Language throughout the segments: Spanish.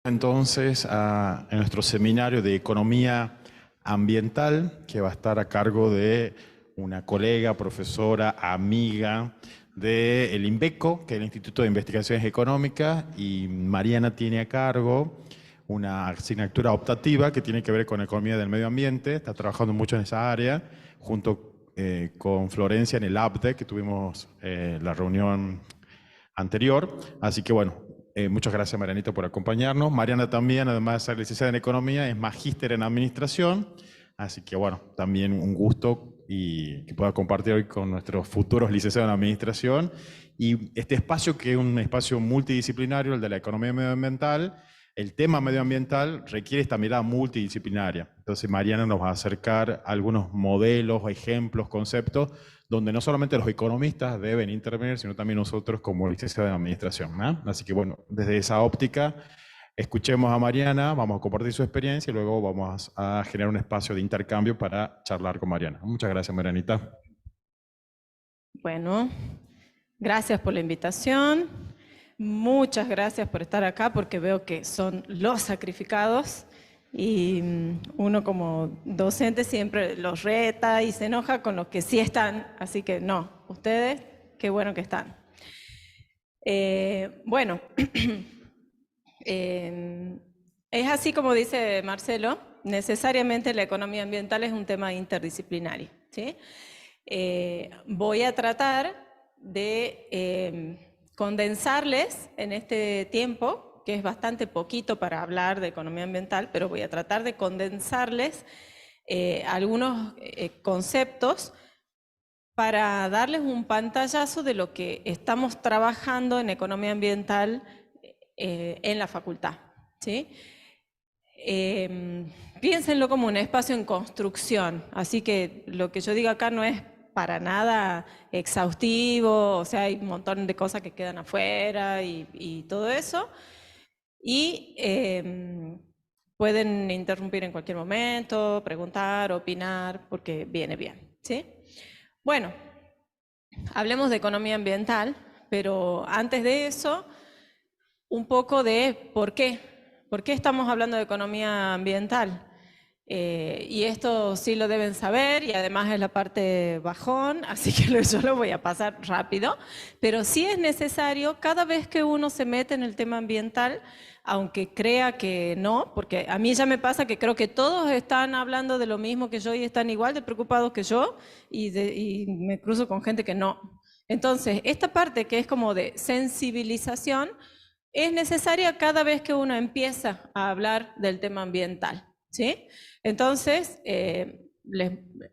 Entonces en nuestro seminario de economía ambiental, que va a estar a cargo de una colega, profesora, amiga del INVECO, que es el Instituto de Investigaciones Económicas, y Mariana tiene a cargo una asignatura optativa que tiene que ver con economía del medio ambiente. Está trabajando mucho en esa área, junto con Florencia en el ABDE, que tuvimos la reunión anterior. Así que bueno, muchas gracias Marianita por acompañarnos. Mariana también, además de ser licenciada en Economía, es magíster en Administración. Así que bueno, también un gusto y que pueda compartir hoy con nuestros futuros licenciados en Administración. Y este espacio, que es un espacio multidisciplinario, el de la economía medioambiental, el tema medioambiental requiere esta mirada multidisciplinaria. Entonces Mariana nos va a acercar algunos modelos, ejemplos, conceptos, donde no solamente los economistas deben intervenir, sino también nosotros como licenciados en Administración, ¿no? Así que bueno, desde esa óptica, escuchemos a Mariana, vamos a compartir su experiencia y luego vamos a generar un espacio de intercambio para charlar con Mariana. Muchas gracias, Marianita. Bueno, gracias por la invitación. Muchas gracias por estar acá, porque veo que son los sacrificados y uno como docente siempre los reta y se enoja con los que sí están, así que no, ustedes, qué bueno que están. Bueno, es así como dice Marcelo, necesariamente la economía ambiental es un tema interdisciplinario, ¿sí? Voy a tratar de condensarles en este tiempo, que es bastante poquito para hablar de economía ambiental, pero voy a tratar de condensarles algunos conceptos para darles un pantallazo de lo que estamos trabajando en economía ambiental en la facultad, ¿sí? Piénsenlo como un espacio en construcción, así que lo que yo digo acá no es para nada exhaustivo, o sea, hay un montón de cosas que quedan afuera y todo eso, y pueden interrumpir en cualquier momento, preguntar, opinar, porque viene bien, ¿sí? Bueno, hablemos de economía ambiental, pero antes de eso, un poco de por qué. ¿Por qué estamos hablando de economía ambiental? Y esto sí lo deben saber, y además es la parte bajón, así que yo lo voy a pasar rápido, pero sí es necesario cada vez que uno se mete en el tema ambiental, aunque crea que no, porque a mí ya me pasa que creo que todos están hablando de lo mismo que yo y están igual de preocupados que yo, y me cruzo con gente que no. Entonces, esta parte que es como de sensibilización es necesaria cada vez que uno empieza a hablar del tema ambiental, ¿sí? Entonces,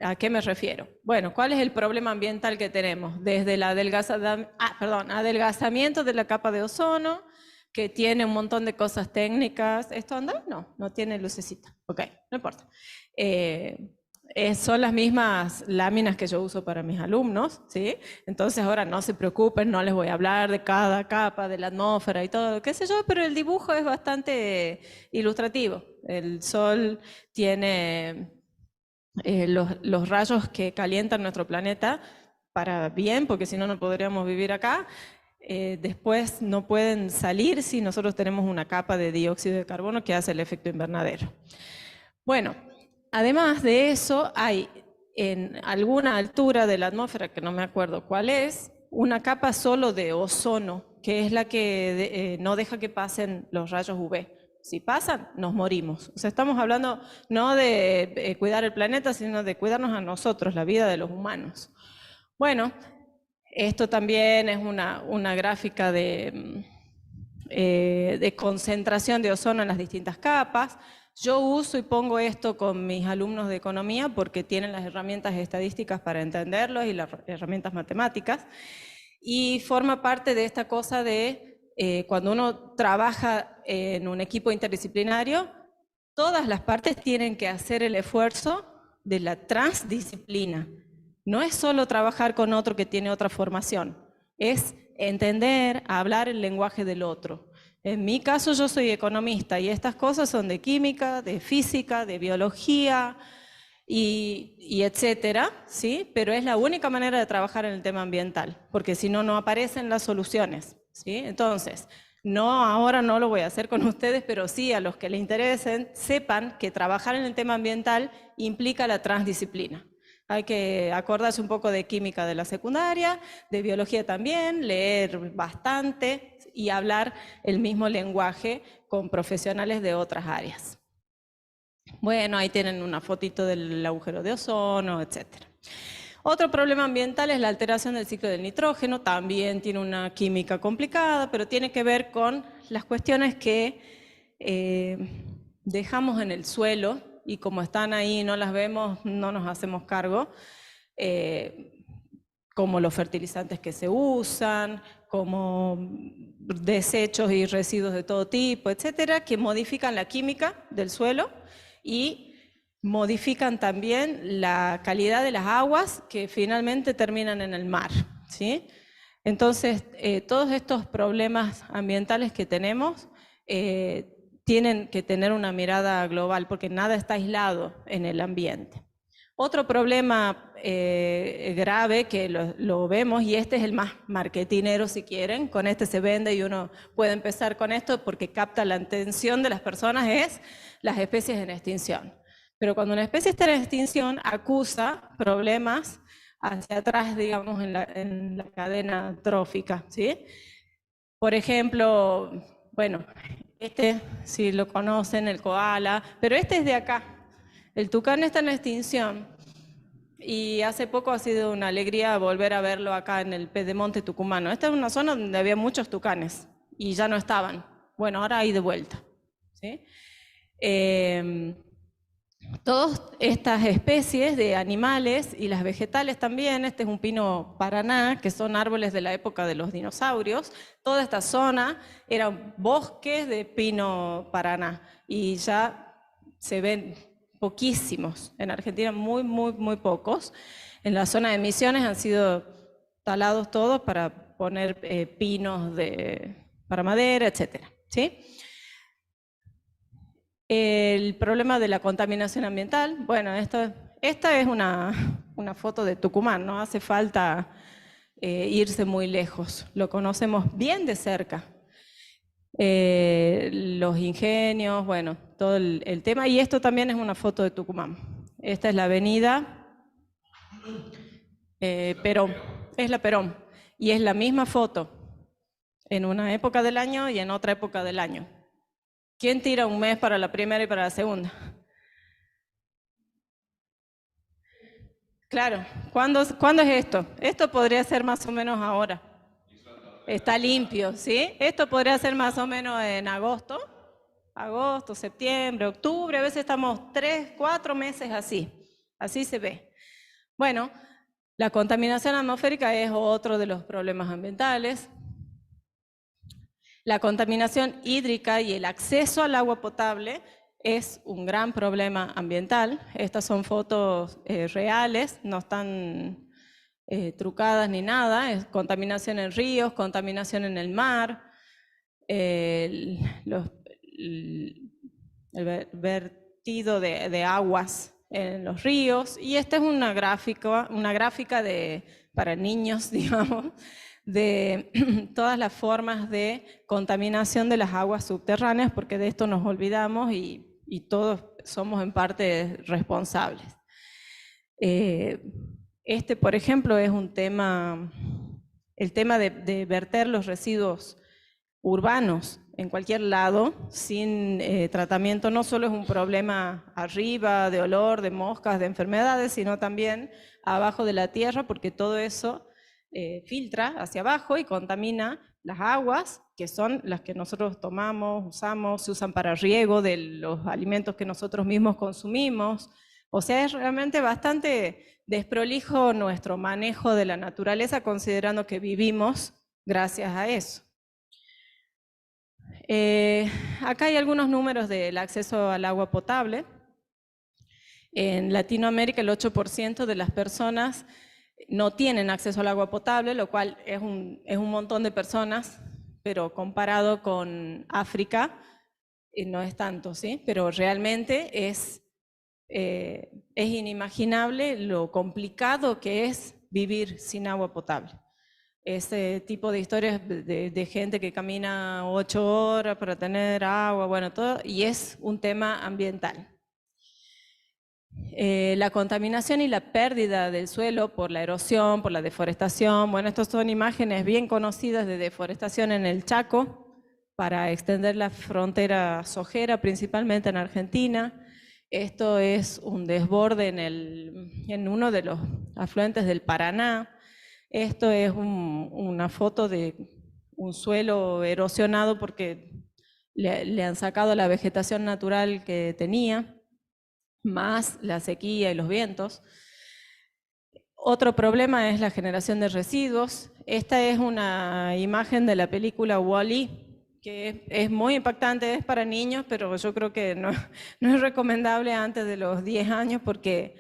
¿a qué me refiero? Bueno, ¿cuál es el problema ambiental que tenemos? Desde el adelgazamiento de la capa de ozono, que tiene un montón de cosas técnicas. ¿Esto anda? No, no tiene lucecita. Ok, no importa. Son las mismas láminas que yo uso para mis alumnos, ¿sí? Entonces ahora no se preocupen, no les voy a hablar de cada capa de la atmósfera y todo, qué sé yo, pero el dibujo es bastante ilustrativo. El sol tiene los rayos que calientan nuestro planeta para bien, porque si no, no podríamos vivir acá. Después no pueden salir si nosotros tenemos una capa de dióxido de carbono que hace el efecto invernadero. Bueno, además de eso, hay en alguna altura de la atmósfera, que no me acuerdo cuál es, una capa solo de ozono, que es la que no deja que pasen los rayos UV. Si pasan, nos morimos. O sea, estamos hablando no de cuidar el planeta, sino de cuidarnos a nosotros, la vida de los humanos. Bueno, esto también es una gráfica de concentración de ozono en las distintas capas. Yo uso y pongo esto con mis alumnos de economía porque tienen las herramientas estadísticas para entenderlos y las herramientas matemáticas. Y forma parte de esta cosa de cuando uno trabaja en un equipo interdisciplinario, todas las partes tienen que hacer el esfuerzo de la transdisciplina. No es solo trabajar con otro que tiene otra formación, es entender, hablar el lenguaje del otro. En mi caso yo soy economista y estas cosas son de química, de física, de biología y etcétera, ¿sí? Pero es la única manera de trabajar en el tema ambiental, porque si no, no aparecen las soluciones, ¿sí? Entonces, No, ahora no lo voy a hacer con ustedes, pero sí a los que les interesen, sepan que trabajar en el tema ambiental implica la transdisciplina. Hay que acordarse un poco de química de la secundaria, de biología también, leer bastante y hablar el mismo lenguaje con profesionales de otras áreas. Bueno, ahí tienen una fotito del agujero de ozono, etcétera. Otro problema ambiental es la alteración del ciclo del nitrógeno, también tiene una química complicada, pero tiene que ver con las cuestiones que dejamos en el suelo y como están ahí y no las vemos, no nos hacemos cargo, como los fertilizantes que se usan, como desechos y residuos de todo tipo, etcétera, que modifican la química del suelo y modifican también la calidad de las aguas que finalmente terminan en el mar, ¿sí? Entonces, todos estos problemas ambientales que tenemos tienen que tener una mirada global porque nada está aislado en el ambiente. Otro problema grave que lo vemos, y este es el más marketinero si quieren, con este se vende y uno puede empezar con esto porque capta la atención de las personas, es las especies en extinción. Pero cuando una especie está en extinción, acusa problemas hacia atrás, digamos, en la cadena trófica, ¿sí? Por ejemplo, bueno, este, si lo conocen, el koala, pero este es de acá. El tucán está en extinción y hace poco ha sido una alegría volver a verlo acá en el pedemonte tucumano. Esta es una zona donde había muchos tucanes y ya no estaban. Bueno, ahora hay de vuelta, ¿sí? Todas estas especies de animales y las vegetales también, este es un pino paraná, que son árboles de la época de los dinosaurios, toda esta zona eran bosques de pino paraná y ya se ven poquísimos, en Argentina muy pocos. En la zona de Misiones han sido talados todos para poner pinos para madera, etcétera, ¿sí? El problema de la contaminación ambiental, bueno, esta es una foto de Tucumán, no hace falta irse muy lejos, lo conocemos bien de cerca. Los ingenios, bueno, todo el tema, y esto también es una foto de Tucumán. Esta es la avenida Perón, es la Perón, y es la misma foto en una época del año y en otra época del año. ¿Quién tira un mes para la primera y para la segunda? Claro, ¿cuándo es esto? Esto podría ser más o menos ahora. Está limpio, ¿sí? Esto podría ser más o menos en agosto, septiembre, octubre, a veces estamos 3, 4 meses así se ve. Bueno, la contaminación atmosférica es otro de los problemas ambientales. La contaminación hídrica y el acceso al agua potable es un gran problema ambiental. Estas son fotos reales, no están trucadas ni nada. Es contaminación en ríos, contaminación en el mar, el vertido de aguas en los ríos. Y esta es una gráfica para niños, digamos, de todas las formas de contaminación de las aguas subterráneas, porque de esto nos olvidamos y todos somos en parte responsables. Este, por ejemplo, es un tema, el tema de verter los residuos urbanos en cualquier lado, sin tratamiento, no solo es un problema arriba de olor, de moscas, de enfermedades, sino también abajo de la tierra, porque todo eso filtra hacia abajo y contamina las aguas, que son las que nosotros tomamos, usamos, se usan para riego de los alimentos que nosotros mismos consumimos. O sea, es realmente bastante desprolijo nuestro manejo de la naturaleza, considerando que vivimos gracias a eso. Acá hay algunos números del acceso al agua potable. En Latinoamérica el 8% de las personas no tienen acceso al agua potable, lo cual es un montón de personas, pero comparado con África no es tanto, ¿sí? Pero realmente es inimaginable lo complicado que es vivir sin agua potable. ese tipo de historias de gente que camina 8 horas para tener agua, bueno, todo, y es un tema ambiental. La contaminación y la pérdida del suelo por la erosión, por la deforestación, bueno, estas son imágenes bien conocidas de deforestación en el Chaco para extender la frontera sojera, principalmente en Argentina. Esto es un desborde en uno de los afluentes del Paraná. Esto es una foto de un suelo erosionado porque le han sacado la vegetación natural que tenía, más la sequía y los vientos. Otro problema es la generación de residuos. Esta es una imagen de la película Wall-E, que es muy impactante, es para niños, pero yo creo que no es recomendable antes de los 10 años porque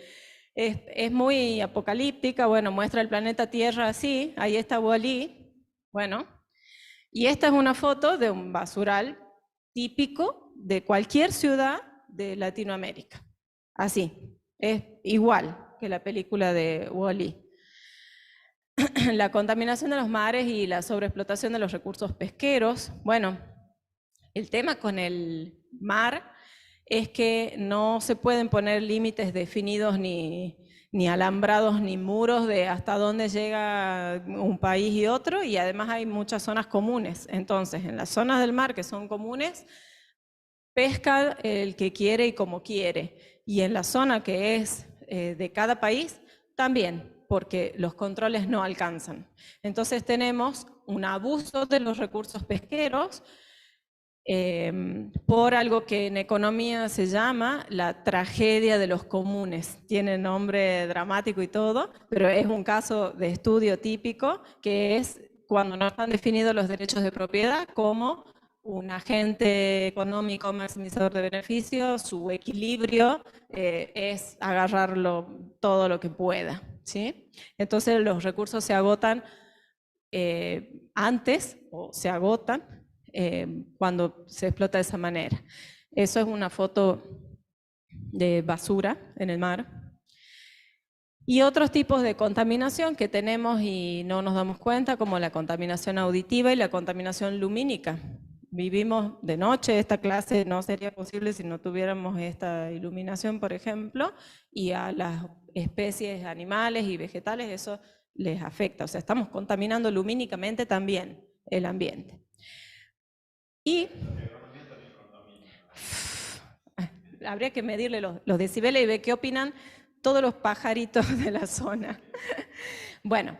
es muy apocalíptica. Bueno, muestra el planeta Tierra así, ahí está Wall-E. Bueno, y esta es una foto de un basural típico de cualquier ciudad de Latinoamérica. Así, es igual que la película de Wall-E. La contaminación de los mares y la sobreexplotación de los recursos pesqueros. Bueno, el tema con el mar es que no se pueden poner límites definidos ni alambrados ni muros de hasta dónde llega un país y otro, y además hay muchas zonas comunes. Entonces, en las zonas del mar que son comunes, pesca el que quiere y como quiere. Y en la zona que es de cada país, también, porque los controles no alcanzan. Entonces tenemos un abuso de los recursos pesqueros por algo que en economía se llama la tragedia de los comunes. Tiene nombre dramático y todo, pero es un caso de estudio típico que es cuando no están definidos los derechos de propiedad como un agente económico maximizador de beneficios, su equilibrio es agarrarlo todo lo que pueda, ¿sí? Entonces los recursos se agotan antes o se agotan cuando se explota de esa manera. Eso es una foto de basura en el mar. Y otros tipos de contaminación que tenemos y no nos damos cuenta, como la contaminación auditiva y la contaminación lumínica. Vivimos de noche, esta clase no sería posible si no tuviéramos esta iluminación, por ejemplo, y a las especies animales y vegetales eso les afecta. O sea, estamos contaminando lumínicamente también el ambiente. Y habría que medirle los decibeles y ver qué opinan todos los pajaritos de la zona. Bueno,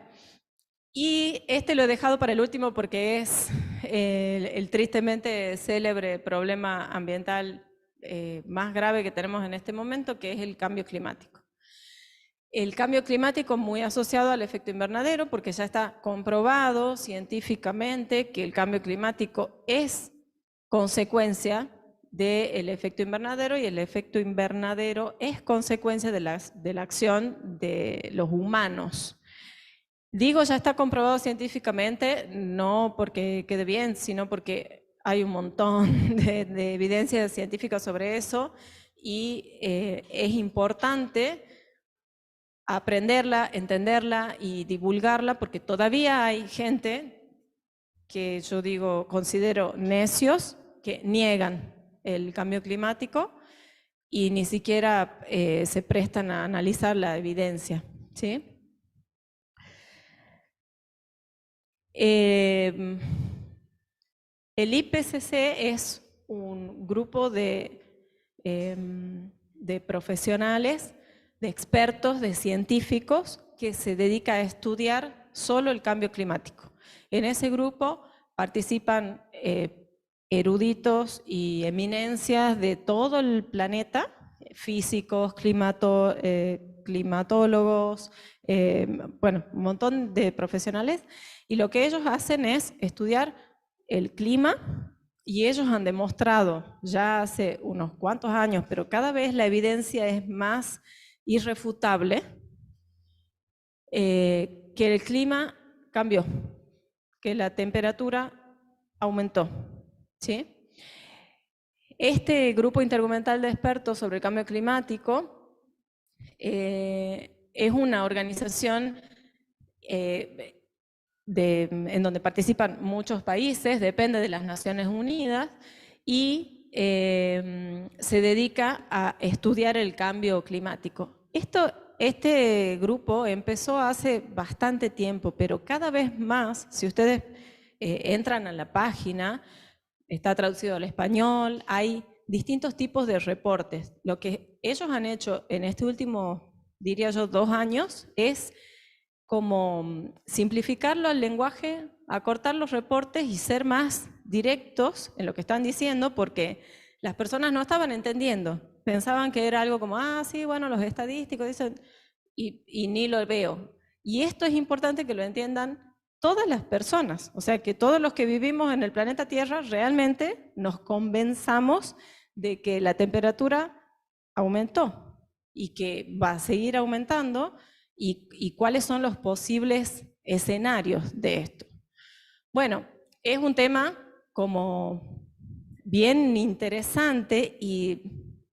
y este lo he dejado para el último porque es el tristemente célebre problema ambiental más grave que tenemos en este momento, que es el cambio climático. El cambio climático muy asociado al efecto invernadero, porque ya está comprobado científicamente que el cambio climático es consecuencia del efecto invernadero y el efecto invernadero es consecuencia de la acción de los humanos. Digo, ya está comprobado científicamente, no porque quede bien, sino porque hay un montón de evidencia científica sobre eso y es importante aprenderla, entenderla y divulgarla porque todavía hay gente que yo digo, considero necios, que niegan el cambio climático y ni siquiera se prestan a analizar la evidencia, ¿sí? El IPCC es un grupo de profesionales, de expertos, de científicos que se dedica a estudiar solo el cambio climático. En ese grupo participan eruditos y eminencias de todo el planeta, físicos, climatólogos, bueno, un montón de profesionales, y lo que ellos hacen es estudiar el clima, y ellos han demostrado ya hace unos cuantos años, pero cada vez la evidencia es más irrefutable, que el clima cambió, que la temperatura aumentó, ¿sí? Este grupo intergubernamental de expertos sobre el cambio climático es una organización en donde participan muchos países, depende de las Naciones Unidas y se dedica a estudiar el cambio climático. Este grupo empezó hace bastante tiempo, pero cada vez más, si ustedes entran a la página, está traducido al español, hay distintos tipos de reportes. Lo que ellos han hecho en este último, diría yo, 2 años, es como simplificarlo al lenguaje, acortar los reportes y ser más directos en lo que están diciendo, porque las personas no estaban entendiendo. Pensaban que era algo como, sí, bueno, los estadísticos dicen, y ni lo veo. Y esto es importante que lo entiendan todas las personas, o sea, que todos los que vivimos en el planeta Tierra realmente nos convenzamos de que la temperatura aumentó y que va a seguir aumentando y cuáles son los posibles escenarios de esto. Bueno, es un tema como bien interesante y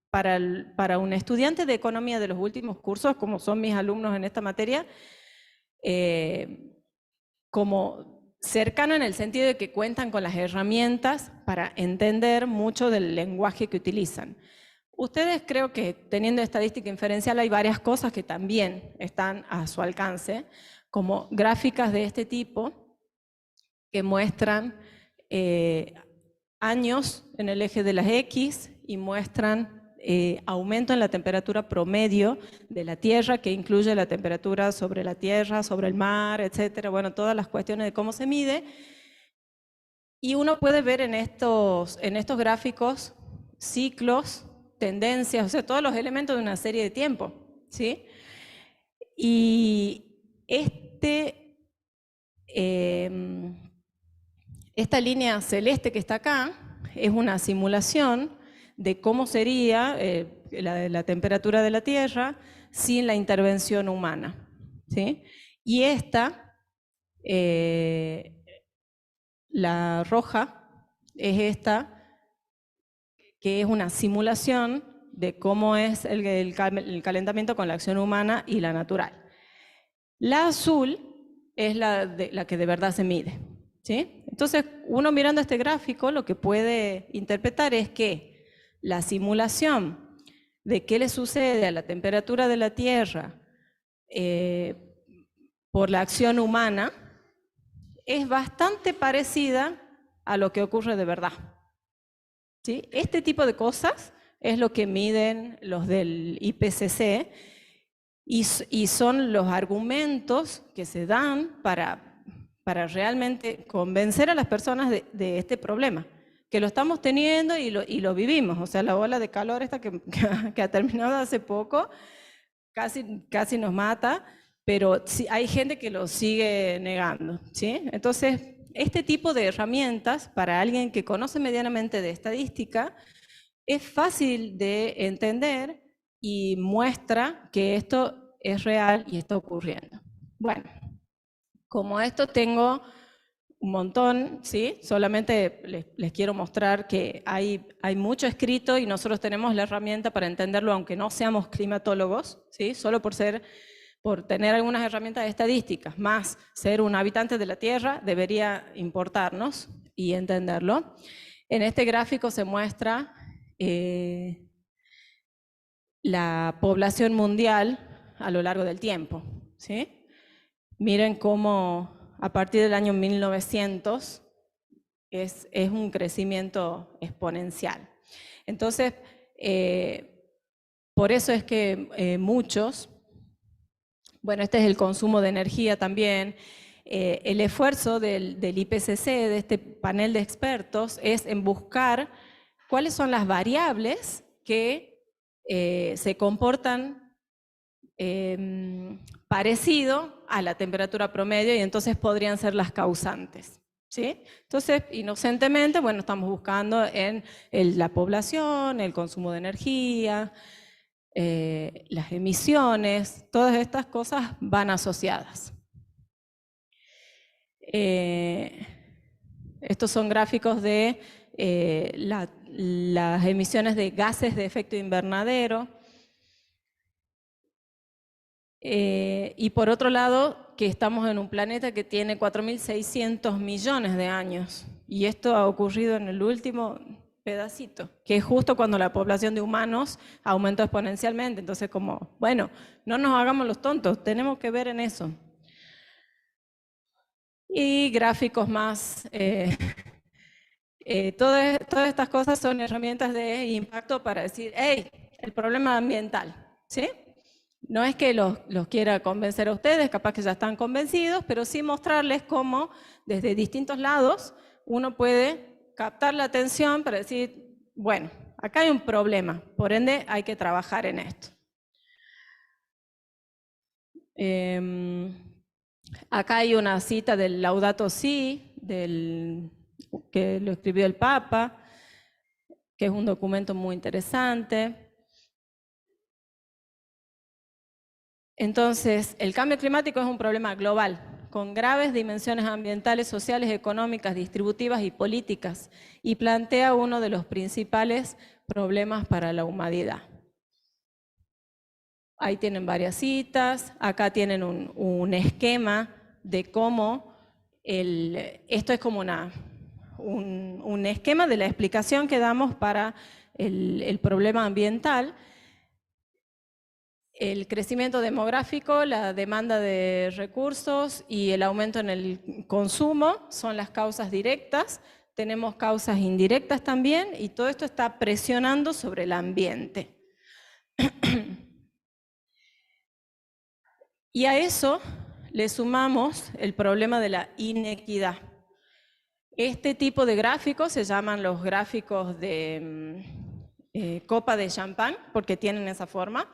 para un estudiante de economía de los últimos cursos, como son mis alumnos en esta materia, como cercano en el sentido de que cuentan con las herramientas para entender mucho del lenguaje que utilizan. Ustedes creo que teniendo estadística inferencial hay varias cosas que también están a su alcance, como gráficas de este tipo que muestran años en el eje de las X y muestran aumento en la temperatura promedio de la Tierra, que incluye la temperatura sobre la Tierra, sobre el mar, etcétera. Bueno, todas las cuestiones de cómo se mide. Y uno puede ver en estos gráficos ciclos, tendencias, o sea, todos los elementos de una serie de tiempo, ¿sí? Y esta línea celeste que está acá es una simulación de cómo sería la temperatura de la Tierra sin la intervención humana, ¿sí? Y la roja, es esta, que es una simulación de cómo es el calentamiento con la acción humana y la natural. La azul es la que de verdad se mide, ¿sí? Entonces, uno mirando este gráfico, lo que puede interpretar es que la simulación de qué le sucede a la temperatura de la Tierra por la acción humana es bastante parecida a lo que ocurre de verdad, ¿sí? Este tipo de cosas es lo que miden los del IPCC y son los argumentos que se dan para realmente convencer a las personas de este problema, que lo estamos teniendo y lo vivimos. O sea, la ola de calor esta que ha terminado hace poco casi nos mata, pero sí, hay gente que lo sigue negando, ¿sí? Entonces, este tipo de herramientas para alguien que conoce medianamente de estadística es fácil de entender y muestra que esto es real y está ocurriendo. Bueno, como esto tengo un montón, ¿sí? Solamente les quiero mostrar que hay mucho escrito y nosotros tenemos la herramienta para entenderlo aunque no seamos climatólogos, ¿sí? Solo por tener algunas herramientas estadísticas, más ser un habitante de la Tierra, debería importarnos y entenderlo. En este gráfico se muestra la población mundial a lo largo del tiempo, ¿sí? Miren cómo a partir del año 1900 es un crecimiento exponencial. Entonces, por eso es que muchos, bueno, este es el consumo de energía también, el esfuerzo del IPCC, de este panel de expertos, es en buscar cuáles son las variables que se comportan parecido a la temperatura promedio y entonces podrían ser las causantes, ¿sí? Entonces, inocentemente, bueno, estamos buscando en la población, el consumo de energía, las emisiones, todas estas cosas van asociadas. Estos son gráficos de las emisiones de gases de efecto invernadero. Y por otro lado, que estamos en un planeta que tiene 4.600 millones de años. Y esto ha ocurrido en el último pedacito, que es justo cuando la población de humanos aumentó exponencialmente. Entonces, como, bueno, no nos hagamos los tontos, tenemos que ver en eso. Y gráficos más... todas estas cosas son herramientas de impacto para decir, hey, el problema ambiental, ¿sí? No es que los quiera convencer a ustedes, capaz que ya están convencidos, pero sí mostrarles cómo desde distintos lados uno puede captar la atención para decir, bueno, acá hay un problema, por ende hay que trabajar en esto. Acá hay una cita del Laudato Si, que lo escribió el Papa, que es un documento muy interesante. Entonces, el cambio climático es un problema global, con graves dimensiones ambientales, sociales, económicas, distributivas y políticas, y plantea uno de los principales problemas para la humanidad. Ahí tienen varias citas, acá tienen un esquema de cómo esto es como un esquema de la explicación que damos para el problema ambiental. El crecimiento demográfico, la demanda de recursos y el aumento en el consumo son las causas directas. Tenemos causas indirectas también y todo esto está presionando sobre el ambiente. Y a eso le sumamos el problema de la inequidad. Este tipo de gráficos se llaman los gráficos de copa de champán, porque tienen esa forma.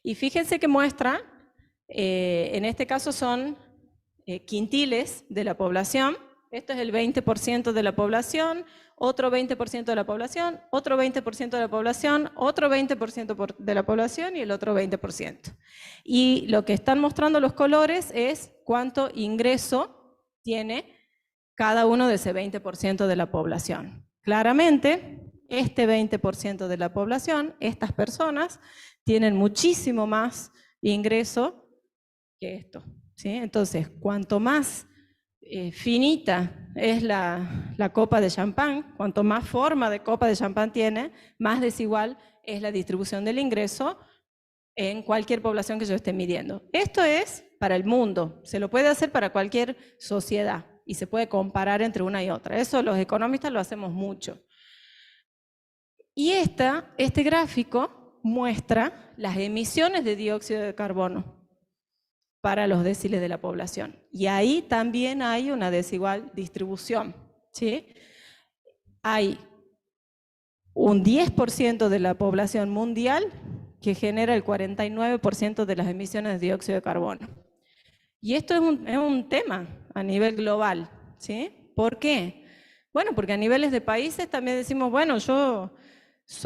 Y fíjense que muestra, en este caso son quintiles de la población. Esto es el 20% de la población, otro 20% de la población, otro 20% de la población, otro 20% de la población y el otro 20%. Y lo que están mostrando los colores es cuánto ingreso tiene cada uno de ese 20% de la población. Claramente, este 20% de la población, estas personas, tienen muchísimo más ingreso que esto, ¿sí? Entonces, cuanto más finita es la copa de champán, cuanto más forma de copa de champán tiene, más desigual es la distribución del ingreso en cualquier población que yo esté midiendo. Esto es para el mundo, se lo puede hacer para cualquier sociedad y se puede comparar entre una y otra. Eso los economistas lo hacemos mucho. Y este gráfico muestra las emisiones de dióxido de carbono para los deciles de la población. Y ahí también hay una desigual distribución, ¿sí? Hay un 10% de la población mundial que genera el 49% de las emisiones de dióxido de carbono. Y esto es un tema a nivel global, ¿sí? ¿Por qué? Bueno, porque a niveles de países también decimos, bueno,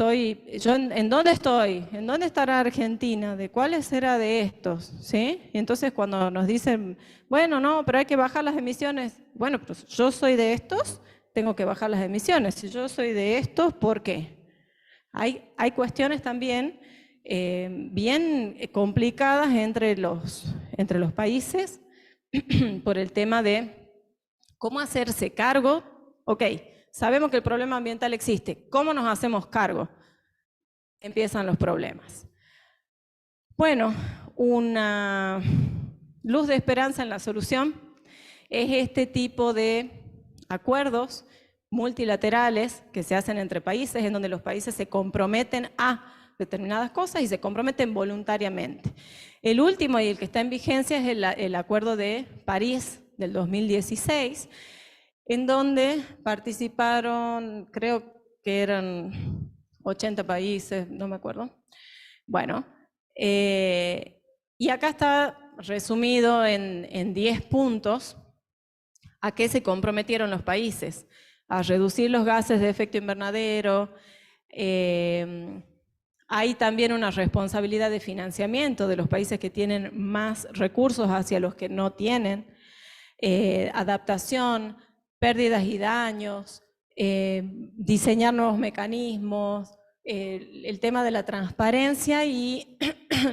¿en dónde estoy? ¿En dónde estará Argentina? ¿De cuáles será de estos? ¿Sí? Y entonces cuando nos dicen, bueno, no, pero hay que bajar las emisiones. Bueno, pues yo soy de estos, tengo que bajar las emisiones. Si yo soy de estos, ¿por qué? Hay cuestiones también bien complicadas entre los países por el tema de cómo hacerse cargo. Ok, sabemos que el problema ambiental existe. ¿Cómo nos hacemos cargo? Empiezan los problemas. Bueno, una luz de esperanza en la solución es este tipo de acuerdos multilaterales que se hacen entre países, en donde los países se comprometen a determinadas cosas y se comprometen voluntariamente. El último y el que está en vigencia es el Acuerdo de París del 2016, en donde participaron, creo que eran 80 países, no me acuerdo. Bueno, y acá está resumido en 10 puntos a qué se comprometieron los países: a reducir los gases de efecto invernadero. Hay también una responsabilidad de financiamiento de los países que tienen más recursos hacia los que no tienen. Adaptación, pérdidas y daños, diseñar nuevos mecanismos, el tema de la transparencia y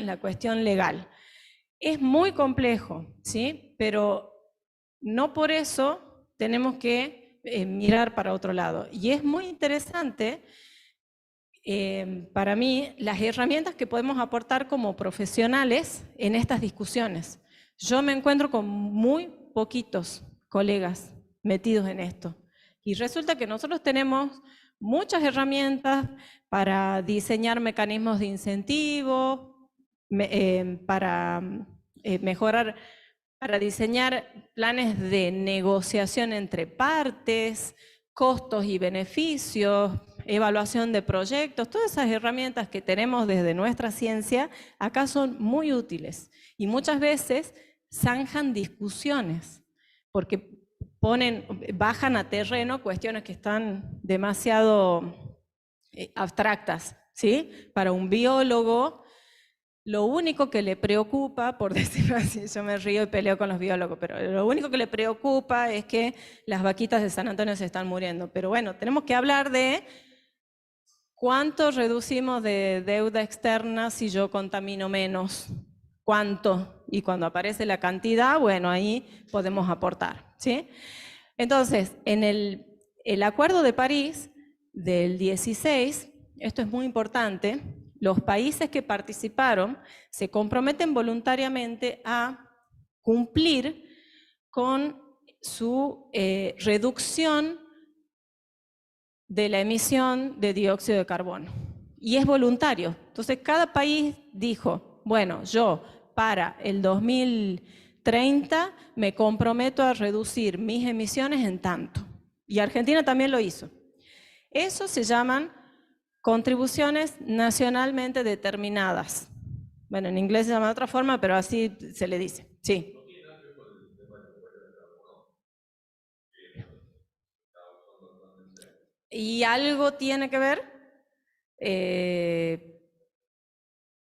la cuestión legal. Es muy complejo, ¿sí? Pero no por eso tenemos que mirar para otro lado. Y es muy interesante para mí las herramientas que podemos aportar como profesionales en estas discusiones. Yo me encuentro con muy poquitos colegas metidos en esto. Y resulta que nosotros tenemos muchas herramientas para diseñar mecanismos de incentivo, para mejorar, para diseñar planes de negociación entre partes, costos y beneficios, evaluación de proyectos, todas esas herramientas que tenemos desde nuestra ciencia, acá son muy útiles y muchas veces zanjan discusiones, porque bajan a terreno cuestiones que están demasiado abstractas, ¿sí? Para un biólogo, lo único que le preocupa, por decirlo así, yo me río y peleo con los biólogos, pero lo único que le preocupa es que las vaquitas de San Antonio se están muriendo. Pero bueno, tenemos que hablar de cuánto reducimos de deuda externa si yo contamino menos, cuánto. Y cuando aparece la cantidad, bueno, ahí podemos aportar, ¿sí? Entonces, en el Acuerdo de París del 16, esto es muy importante, los países que participaron se comprometen voluntariamente a cumplir con su reducción de la emisión de dióxido de carbono. Y es voluntario. Entonces, cada país dijo, bueno, yo para el 2030 me comprometo a reducir mis emisiones en tanto. Y Argentina también lo hizo. Eso se llaman contribuciones nacionalmente determinadas. Bueno, en inglés se llama de otra forma, pero así se le dice. Sí. Y algo tiene que ver.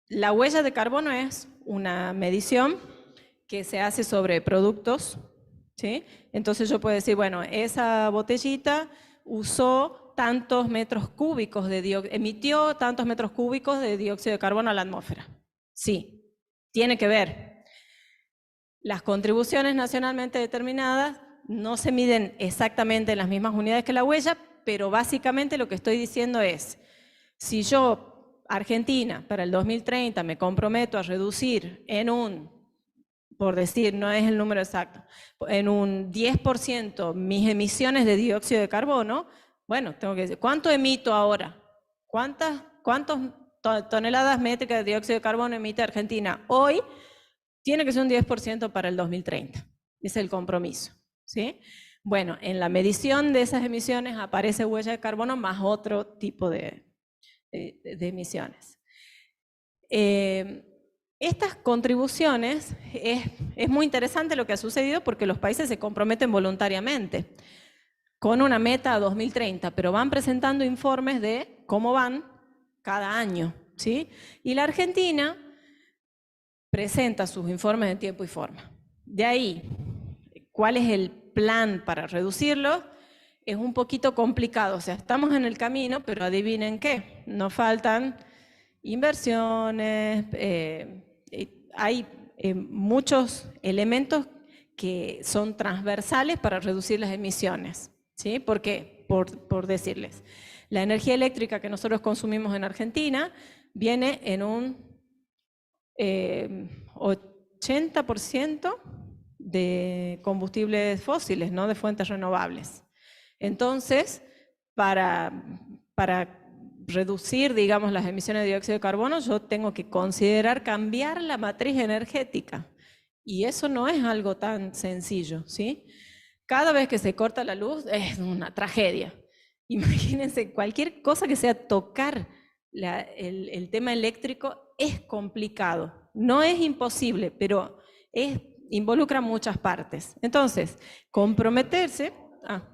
La huella de carbono es una medición que se hace sobre productos, ¿sí? Entonces yo puedo decir, bueno, esa botellita usó tantos metros cúbicos emitió tantos metros cúbicos de dióxido de carbono a la atmósfera. Sí, tiene que ver. Las contribuciones nacionalmente determinadas no se miden exactamente en las mismas unidades que la huella, pero básicamente lo que estoy diciendo es, si yo, Argentina, para el 2030 me comprometo a reducir en por decir, no es el número exacto, en un 10% mis emisiones de dióxido de carbono, bueno, tengo que decir, ¿cuánto emito ahora? ¿Cuántas toneladas métricas de dióxido de carbono emite Argentina hoy? Tiene que ser un 10% para el 2030. Es el compromiso, ¿sí? Bueno, en la medición de esas emisiones aparece huella de carbono más otro tipo de emisiones. Estas contribuciones, es muy interesante lo que ha sucedido porque los países se comprometen voluntariamente con una meta a 2030, pero van presentando informes de cómo van cada año, ¿sí? Y la Argentina presenta sus informes en tiempo y forma. De ahí, ¿cuál es el plan para reducirlo? Es un poquito complicado, o sea, estamos en el camino, pero adivinen qué, nos faltan inversiones, hay muchos elementos que son transversales para reducir las emisiones, ¿sí? ¿Por qué? Por decirles, la energía eléctrica que nosotros consumimos en Argentina viene en un 80% de combustibles fósiles, ¿no? De fuentes renovables. Entonces, para reducir, digamos, las emisiones de dióxido de carbono, yo tengo que considerar cambiar la matriz energética. Y eso no es algo tan sencillo, ¿sí? Cada vez que se corta la luz es una tragedia. Imagínense, cualquier cosa que sea tocar el tema eléctrico es complicado. No es imposible, pero involucra muchas partes. Entonces, comprometerse... Ah.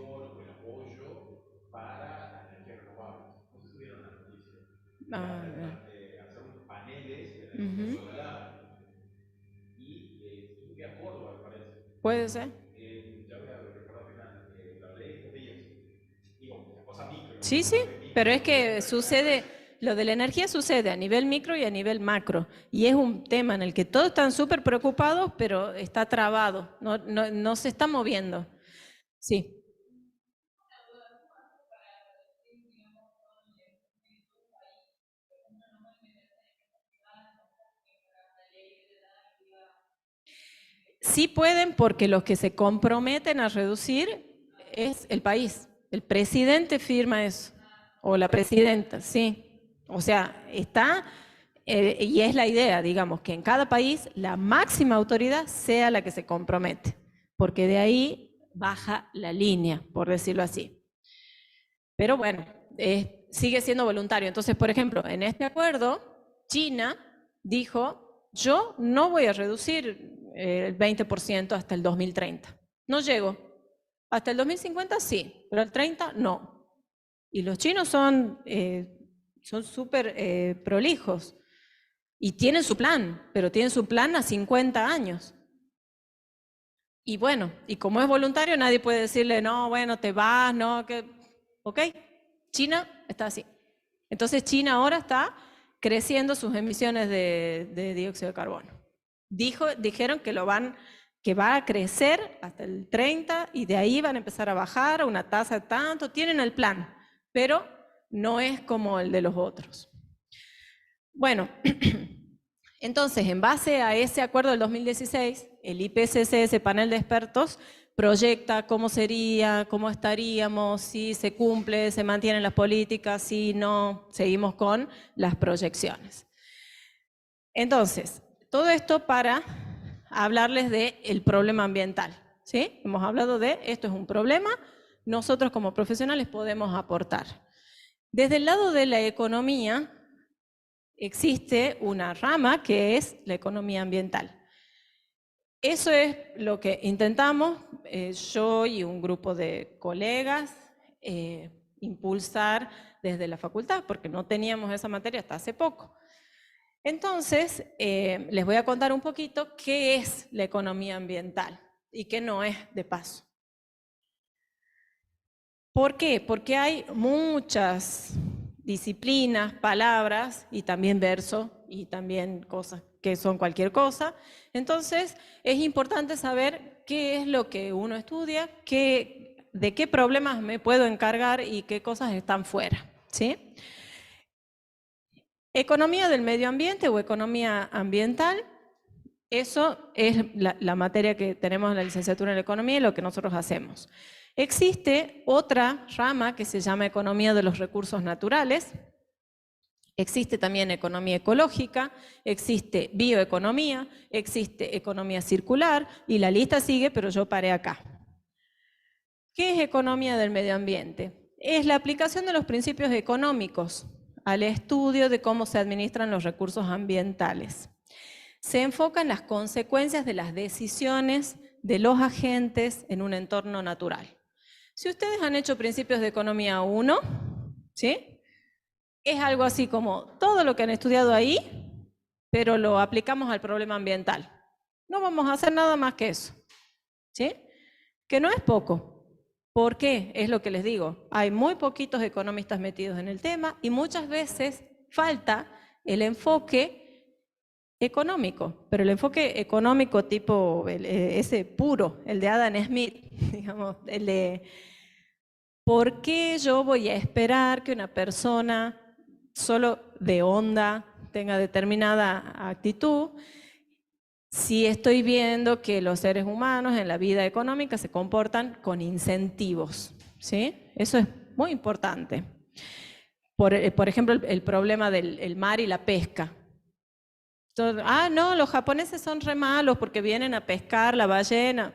O el apoyo para las energías renovables. No sé si vieron la noticia. Ah, Hacer unos paneles de energía ujú. solar y creo que a Córdoba, me parece. Puede ser. Sí, sí, pero es que sucede, lo de la energía sucede a nivel micro y a nivel macro. Y es un tema en el que todos están súper preocupados, pero está trabado, no se está moviendo. Sí. Sí pueden porque los que se comprometen a reducir es el país. El presidente firma eso, o la presidenta, sí. O sea, está, y es la idea, digamos, que en cada país la máxima autoridad sea la que se compromete, porque de ahí baja la línea, por decirlo así. Pero bueno, sigue siendo voluntario. Entonces, por ejemplo, en este acuerdo, China dijo, yo no voy a reducir el 20% hasta el 2030. No llego. Hasta el 2050 sí, pero el 30 no. Y los chinos son súper prolijos y tienen su plan, pero tienen su plan a 50 años. Y bueno, y como es voluntario, nadie puede decirle, no, bueno, te vas, no, que, ok. China está así. Entonces China ahora está creciendo sus emisiones de dióxido de carbono. Dijeron que va a crecer hasta el 30 y de ahí van a empezar a bajar a una tasa de tanto. Tienen el plan, pero no es como el de los otros. Bueno, entonces, en base a ese acuerdo del 2016, el IPCC, ese panel de expertos, proyecta cómo sería, cómo estaríamos, si se cumple, se mantienen las políticas, si no, seguimos con las proyecciones. Entonces, todo esto para hablarles del problema ambiental, ¿sí? Hemos hablado de esto es un problema, nosotros como profesionales podemos aportar. Desde el lado de la economía, existe una rama que es la economía ambiental. Eso es lo que intentamos, yo y un grupo de colegas, impulsar desde la facultad, porque no teníamos esa materia hasta hace poco. Entonces, les voy a contar un poquito qué es la economía ambiental y qué no es de paso. ¿Por qué? Porque hay muchas disciplinas, palabras y también verso y también cosas que son cualquier cosa. Entonces, es importante saber qué es lo que uno estudia, de qué problemas me puedo encargar y qué cosas están fuera, ¿sí? Economía del medio ambiente o economía ambiental, eso es la materia que tenemos en la licenciatura en economía y lo que nosotros hacemos. Existe otra rama que se llama economía de los recursos naturales. Existe también economía ecológica, existe bioeconomía, existe economía circular y la lista sigue, pero yo paré acá. ¿Qué es economía del medio ambiente? Es la aplicación de los principios económicos al estudio de cómo se administran los recursos ambientales. Se enfoca en las consecuencias de las decisiones de los agentes en un entorno natural. Si ustedes han hecho principios de economía 1, ¿sí? Es algo así como todo lo que han estudiado ahí, pero lo aplicamos al problema ambiental. No vamos a hacer nada más que eso, ¿sí? Que no es poco. ¿Por qué? Es lo que les digo. Hay muy poquitos economistas metidos en el tema y muchas veces falta el enfoque económico, pero el enfoque económico tipo ese puro, el de Adam Smith, digamos, el de ¿por qué yo voy a esperar que una persona solo de onda tenga determinada actitud si estoy viendo que los seres humanos en la vida económica se comportan con incentivos? ¿Sí? Eso es muy importante. Por ejemplo, el problema del mar y la pesca. Entonces, no, los japoneses son re malos porque vienen a pescar la ballena.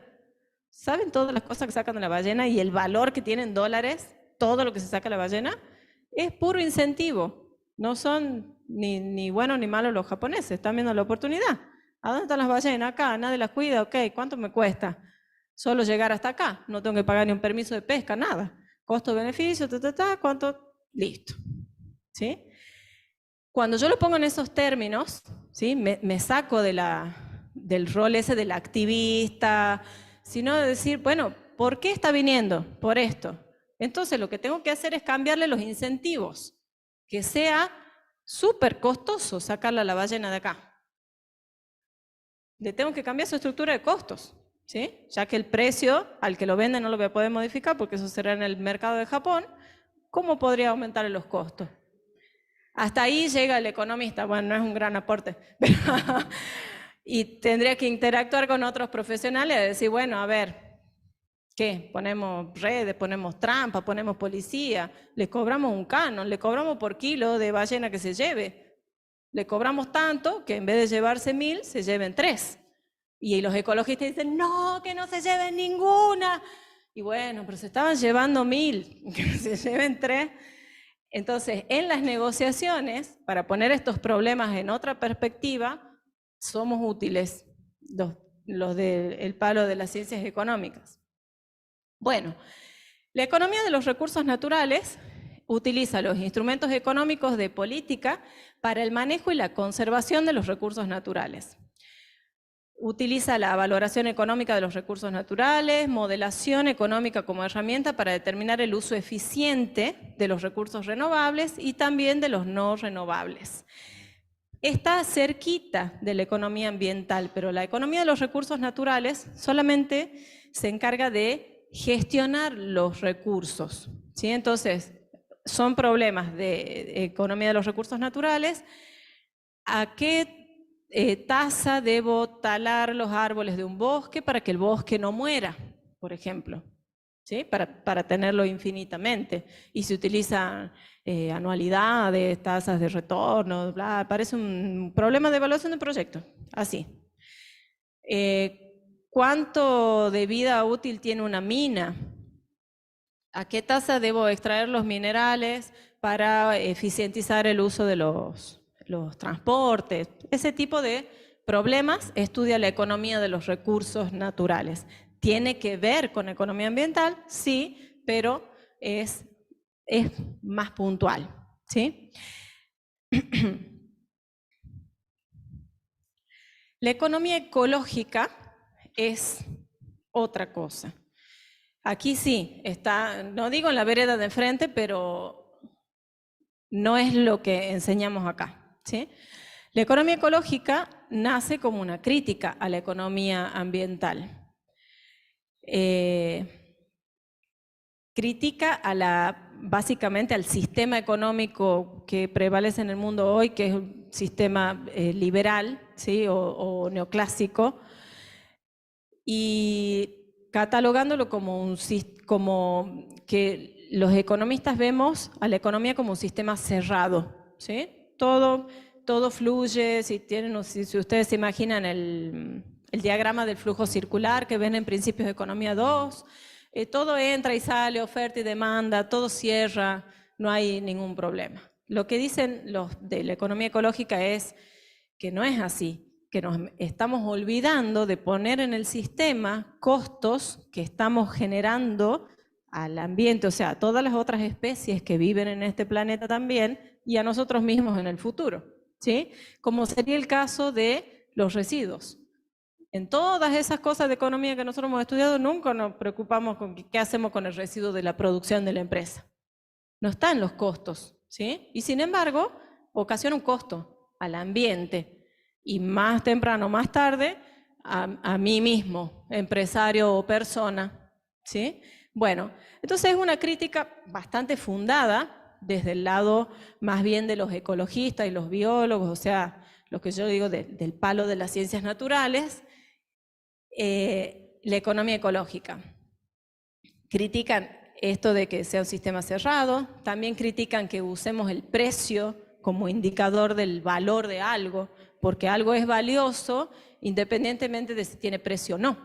¿Saben todas las cosas que sacan de la ballena y el valor que tiene en dólares? Todo lo que se saca de la ballena es puro incentivo. No son ni buenos ni malos los japoneses, están viendo la oportunidad. ¿A dónde están las ballenas? Acá, nadie las cuida, ok, ¿cuánto me cuesta? Solo llegar hasta acá, no tengo que pagar ni un permiso de pesca, nada. Costo-beneficio, ¿cuánto? Listo. ¿Sí? Cuando yo lo pongo en esos términos, ¿sí? me saco del rol ese del activista, sino de decir, bueno, ¿por qué está viniendo? Por esto. Entonces lo que tengo que hacer es cambiarle los incentivos, que sea súper costoso sacarla a la ballena de acá. Le tengo que cambiar su estructura de costos, ¿sí? Ya que el precio al que lo venden no lo voy a poder modificar porque eso será en el mercado de Japón, ¿cómo podría aumentar los costos? Hasta ahí llega el economista, bueno, no es un gran aporte, pero y tendría que interactuar con otros profesionales y decir, bueno, a ver, ¿qué? Ponemos redes, ponemos trampas, ponemos policía, le cobramos un canon, le cobramos por kilo de ballena que se lleve. Le cobramos tanto que en vez de llevarse 1000, se lleven 3. Y los ecologistas dicen, no, que no se lleven ninguna. Y bueno, pero se estaban llevando 1000, que se lleven 3. Entonces, en las negociaciones, para poner estos problemas en otra perspectiva, somos útiles los del palo de las ciencias económicas. Bueno, la economía de los recursos naturales utiliza los instrumentos económicos de política para el manejo y la conservación de los recursos naturales. Utiliza la valoración económica de los recursos naturales, modelación económica como herramienta para determinar el uso eficiente de los recursos renovables y también de los no renovables. Está cerquita de la economía ambiental, pero la economía de los recursos naturales solamente se encarga de gestionar los recursos, ¿sí? Entonces, son problemas de economía de los recursos naturales. ¿A qué tasa debo talar los árboles de un bosque para que el bosque no muera, por ejemplo? ¿Sí? Para tenerlo infinitamente. Y se utilizan anualidades, tasas de retorno, bla, parece un problema de evaluación de proyecto, así. ¿Cuánto de vida útil tiene una mina? ¿A qué tasa debo extraer los minerales para eficientizar el uso de los transportes? Ese tipo de problemas estudia la economía de los recursos naturales. ¿Tiene que ver con economía ambiental? Sí, pero es más puntual, ¿sí? La economía ecológica es otra cosa. Aquí sí, está, no digo en la vereda de enfrente, pero no es lo que enseñamos acá, ¿sí? La economía ecológica nace como una crítica a la economía ambiental. Critica básicamente al sistema económico que prevalece en el mundo hoy, que es un sistema liberal, ¿sí? o neoclásico, y catalogándolo como que los economistas vemos a la economía como un sistema cerrado, ¿sí? Todo fluye, si ustedes se imaginan el diagrama del flujo circular que ven en Principios de Economía 2, todo entra y sale, oferta y demanda, todo cierra, no hay ningún problema. Lo que dicen los de la economía ecológica es que no es así, que nos estamos olvidando de poner en el sistema costos que estamos generando al ambiente, o sea, a todas las otras especies que viven en este planeta también y a nosotros mismos en el futuro, ¿sí? Como sería el caso de los residuos. En todas esas cosas de economía que nosotros hemos estudiado, nunca nos preocupamos con qué hacemos con el residuo de la producción de la empresa. No está en los costos, ¿sí? Y sin embargo, ocasiona un costo al ambiente y más temprano o más tarde a mí mismo, empresario o persona, ¿sí? Bueno, entonces es una crítica bastante fundada desde el lado más bien de los ecologistas y los biólogos, o sea, lo que yo digo del palo de las ciencias naturales, la economía ecológica. Critican esto de que sea un sistema cerrado, también critican que usemos el precio como indicador del valor de algo, porque algo es valioso independientemente de si tiene precio o no,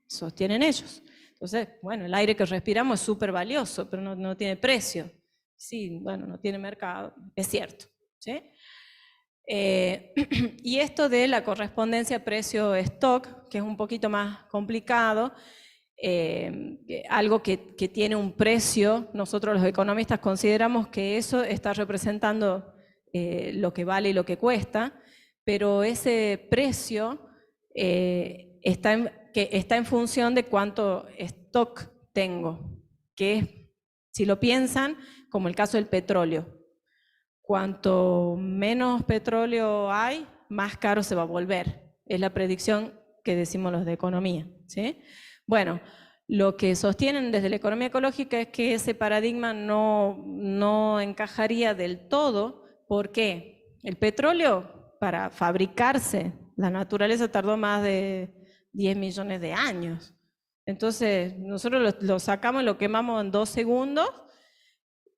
sostienen ellos. Entonces, bueno, el aire que respiramos es súper valioso, pero no tiene precio. Sí, bueno, no tiene mercado, es cierto, ¿sí? Y esto de la correspondencia precio-stock, que es un poquito más complicado, algo que tiene un precio, nosotros los economistas consideramos que eso está representando lo que vale y lo que cuesta, pero ese precio está en función de cuánto stock tengo, que es Si lo piensan, como el caso del petróleo. Cuanto menos petróleo hay, más caro se va a volver. Es la predicción que decimos los de economía, ¿sí? Bueno, lo que sostienen desde la economía ecológica es que ese paradigma no encajaría del todo. ¿Por qué? El petróleo, para fabricarse, la naturaleza tardó más de 10 millones de años. Entonces, nosotros lo sacamos y lo quemamos en 2 segundos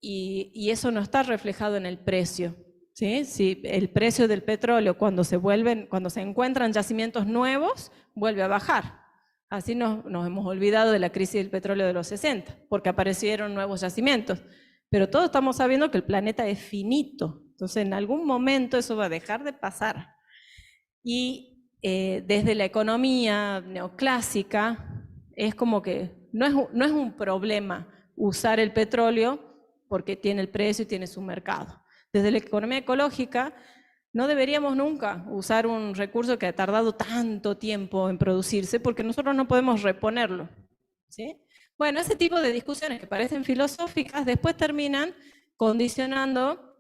y eso no está reflejado en el precio, ¿sí? Si el precio del petróleo cuando se encuentran yacimientos nuevos, vuelve a bajar. Así nos hemos olvidado de la crisis del petróleo de los 60, porque aparecieron nuevos yacimientos. Pero todos estamos sabiendo que el planeta es finito, entonces en algún momento eso va a dejar de pasar. Y desde la economía neoclásica, es como que no es un problema usar el petróleo porque tiene el precio y tiene su mercado. Desde la economía ecológica, no deberíamos nunca usar un recurso que ha tardado tanto tiempo en producirse porque nosotros no podemos reponerlo, ¿sí? Bueno, ese tipo de discusiones que parecen filosóficas después terminan condicionando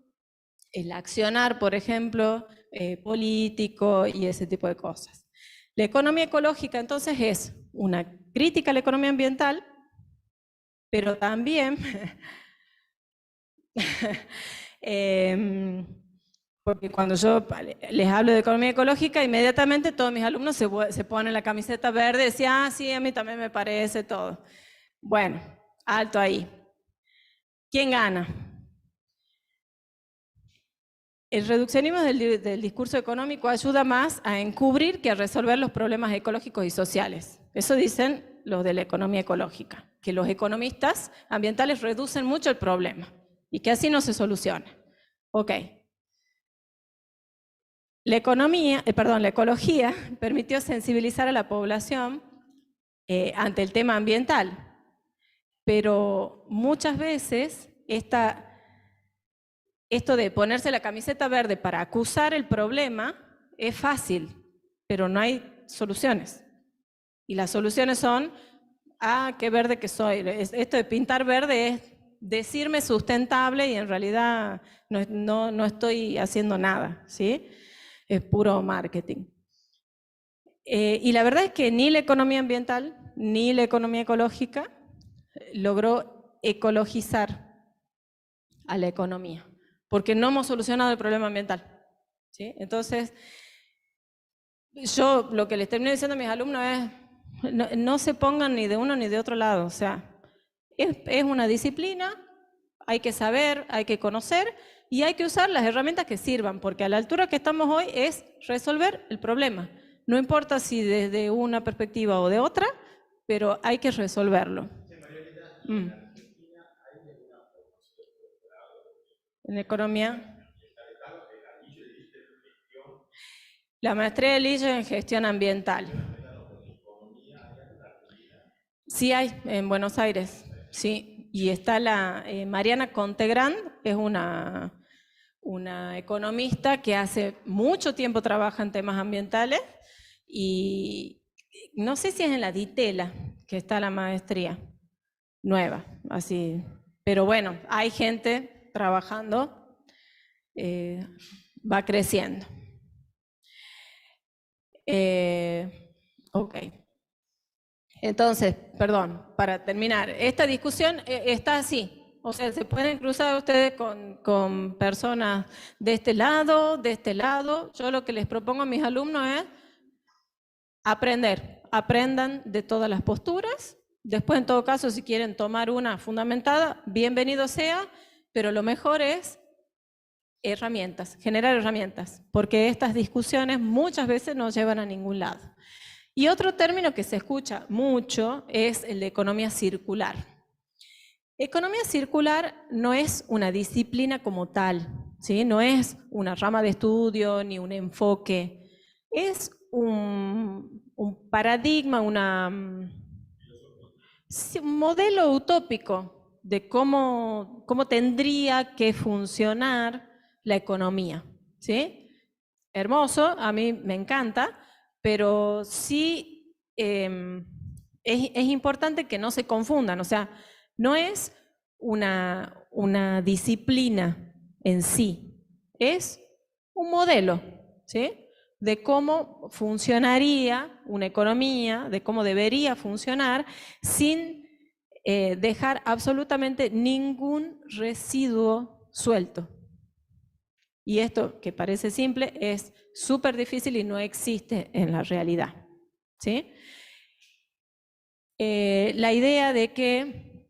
el accionar, por ejemplo, político y ese tipo de cosas. La economía ecológica entonces es una crítica a la economía ambiental, pero también porque cuando yo les hablo de economía ecológica, inmediatamente todos mis alumnos se ponen la camiseta verde y decían, ah, sí, a mí también me parece todo. Bueno, alto ahí. ¿Quién gana? El reduccionismo del discurso económico ayuda más a encubrir que a resolver los problemas ecológicos y sociales. Eso dicen los de la economía ecológica, que los economistas ambientales reducen mucho el problema y que así no se soluciona. Ok. La ecología permitió sensibilizar a la población ante el tema ambiental, pero muchas veces esto de ponerse la camiseta verde para acusar el problema es fácil, pero no hay soluciones. Y las soluciones son, ah, qué verde que soy. Esto de pintar verde es decirme sustentable y en realidad no estoy haciendo nada, ¿sí? Es puro marketing. Y la verdad es que ni la economía ambiental ni la economía ecológica logró ecologizar a la economía, porque no hemos solucionado el problema ambiental, ¿sí? Entonces, yo lo que les termino diciendo a mis alumnos es, no se pongan ni de uno ni de otro lado, o sea, es una disciplina, hay que saber, hay que conocer y hay que usar las herramientas que sirvan, porque a la altura que estamos hoy es resolver el problema. No importa si desde una perspectiva o de otra, pero hay que resolverlo. En economía. La maestría de Lillo en gestión ambiental. Sí hay, en Buenos Aires, sí. Y está la Mariana Contegrán, que es una economista que hace mucho tiempo trabaja en temas ambientales y no sé si es en la DITELA que está la maestría nueva, así. Pero bueno, hay gente trabajando, va creciendo. Ok. Entonces, perdón, para terminar, esta discusión está así. O sea, se pueden cruzar ustedes con personas de este lado, de este lado. Yo lo que les propongo a mis alumnos es aprendan de todas las posturas. Después, en todo caso, si quieren tomar una fundamentada, bienvenido sea, pero lo mejor es generar herramientas, porque estas discusiones muchas veces no llevan a ningún lado. Y otro término que se escucha mucho es el de economía circular. Economía circular no es una disciplina como tal, ¿sí? No es una rama de estudio ni un enfoque, es un paradigma, un modelo utópico de cómo tendría que funcionar la economía, ¿sí? Hermoso, a mí me encanta, pero sí es importante que no se confundan, o sea, no es una disciplina en sí, es un modelo, ¿sí?, de cómo funcionaría una economía, de cómo debería funcionar, sin dejar absolutamente ningún residuo suelto. Y esto, que parece simple, es súper difícil y no existe en la realidad, ¿sí? La idea de que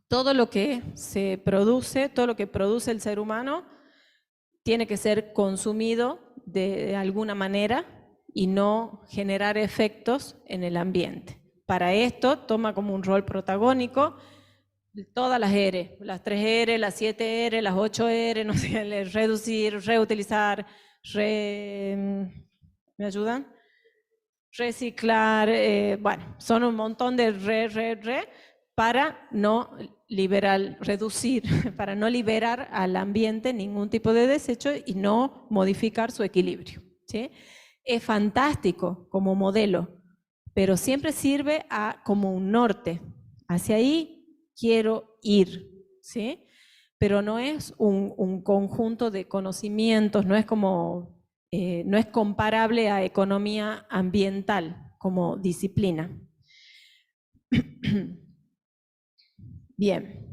todo lo que se produce, todo lo que produce el ser humano, tiene que ser consumido de alguna manera y no generar efectos en el ambiente. Para esto toma como un rol protagónico todas las R, las 3R, las 7R, las 8R, no sé, reducir, reutilizar, ¿me ayudan? Reciclar, bueno, son un montón de para no reducir, para no liberar al ambiente ningún tipo de desecho y no modificar su equilibrio, ¿sí? Es fantástico como modelo, pero siempre sirve como un norte. Hacia ahí quiero ir, ¿sí? Pero no es un conjunto de conocimientos, no es como, no es comparable a economía ambiental como disciplina. Bien.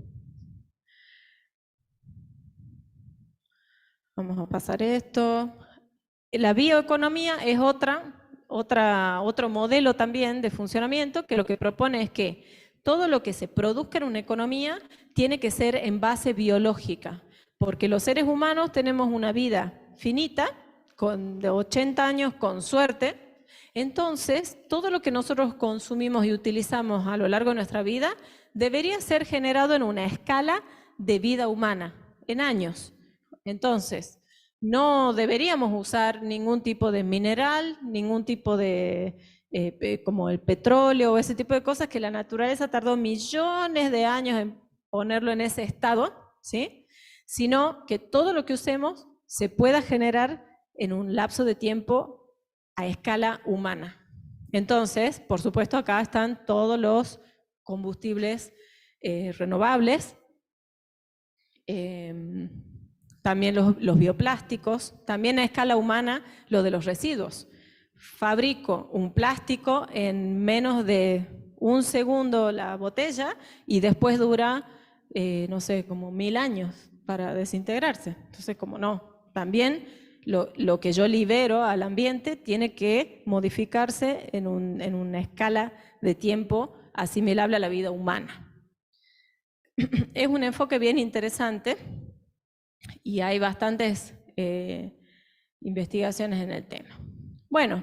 Vamos a pasar esto. La bioeconomía es otro modelo también de funcionamiento que lo que propone es que todo lo que se produzca en una economía tiene que ser en base biológica, porque los seres humanos tenemos una vida finita, de 80 años con suerte. Entonces, todo lo que nosotros consumimos y utilizamos a lo largo de nuestra vida debería ser generado en una escala de vida humana, en años. Entonces, no deberíamos usar ningún tipo de mineral, ningún tipo de, como el petróleo o ese tipo de cosas que la naturaleza tardó millones de años en ponerlo en ese estado, ¿sí? Sino que todo lo que usemos se pueda generar en un lapso de tiempo a escala humana. Entonces, por supuesto, acá están todos los combustibles renovables, también los bioplásticos, también a escala humana lo de los residuos. Fabrico un plástico en menos de un segundo la botella y después dura, no sé, como 1000 años para desintegrarse. Entonces, como no, también lo que yo libero al ambiente tiene que modificarse en una escala de tiempo asimilable a la vida humana. Es un enfoque bien interesante y hay bastantes investigaciones en el tema. Bueno,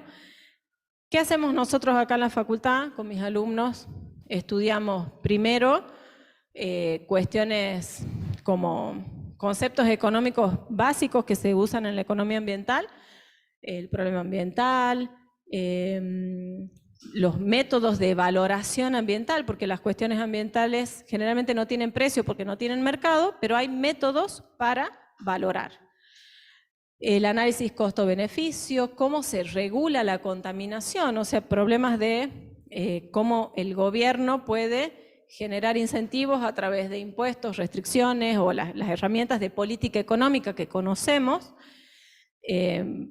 ¿qué hacemos nosotros acá en la facultad con mis alumnos? Estudiamos primero cuestiones como conceptos económicos básicos que se usan en la economía ambiental, el problema ambiental, los métodos de valoración ambiental, porque las cuestiones ambientales generalmente no tienen precio porque no tienen mercado, pero hay métodos para valorar. El análisis costo-beneficio, cómo se regula la contaminación, o sea, problemas de cómo el gobierno puede generar incentivos a través de impuestos, restricciones o las herramientas de política económica que conocemos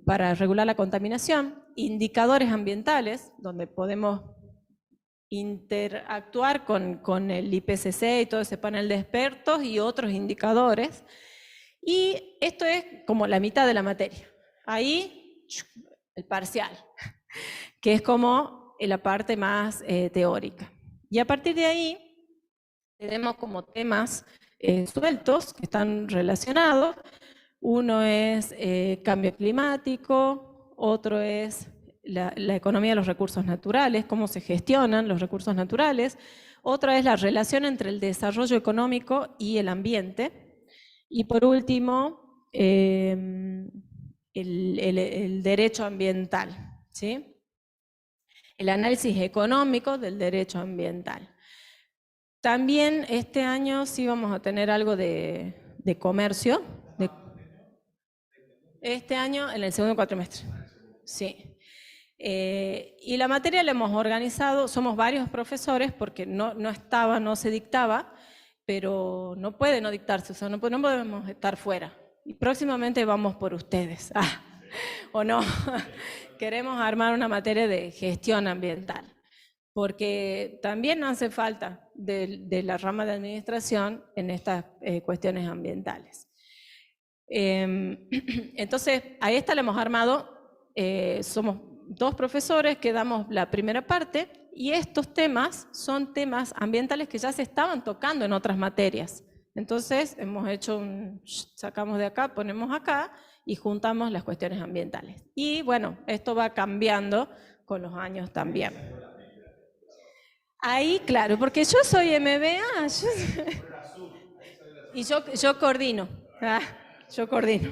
para regular la contaminación, indicadores ambientales, donde podemos interactuar con el IPCC y todo ese panel de expertos y otros indicadores. Y esto es como la mitad de la materia. Ahí, el parcial, que es como la parte más teórica. Y a partir de ahí, tenemos como temas sueltos que están relacionados. Uno es cambio climático, otro es la economía de los recursos naturales, cómo se gestionan los recursos naturales. Otra es la relación entre el desarrollo económico y el ambiente. Y por último, el derecho ambiental, ¿sí? El análisis económico del derecho ambiental. También este año sí vamos a tener algo de comercio. Este año en el segundo cuatrimestre. Sí. Y la materia la hemos organizado, somos varios profesores porque no se dictaba, pero no puede no dictarse, o sea, no podemos estar fuera. Y próximamente vamos por ustedes, ¿o no? Queremos armar una materia de gestión ambiental, porque también hace falta de la rama de administración en estas cuestiones ambientales. Entonces, a esta la hemos armado, somos 2 profesores que damos la primera parte, y estos temas son temas ambientales que ya se estaban tocando en otras materias. Entonces, hemos hecho sacamos de acá, ponemos acá, y juntamos las cuestiones ambientales. Y bueno, esto va cambiando con los años también. Ahí, claro, porque yo soy MBA, y yo coordino, yo coordino.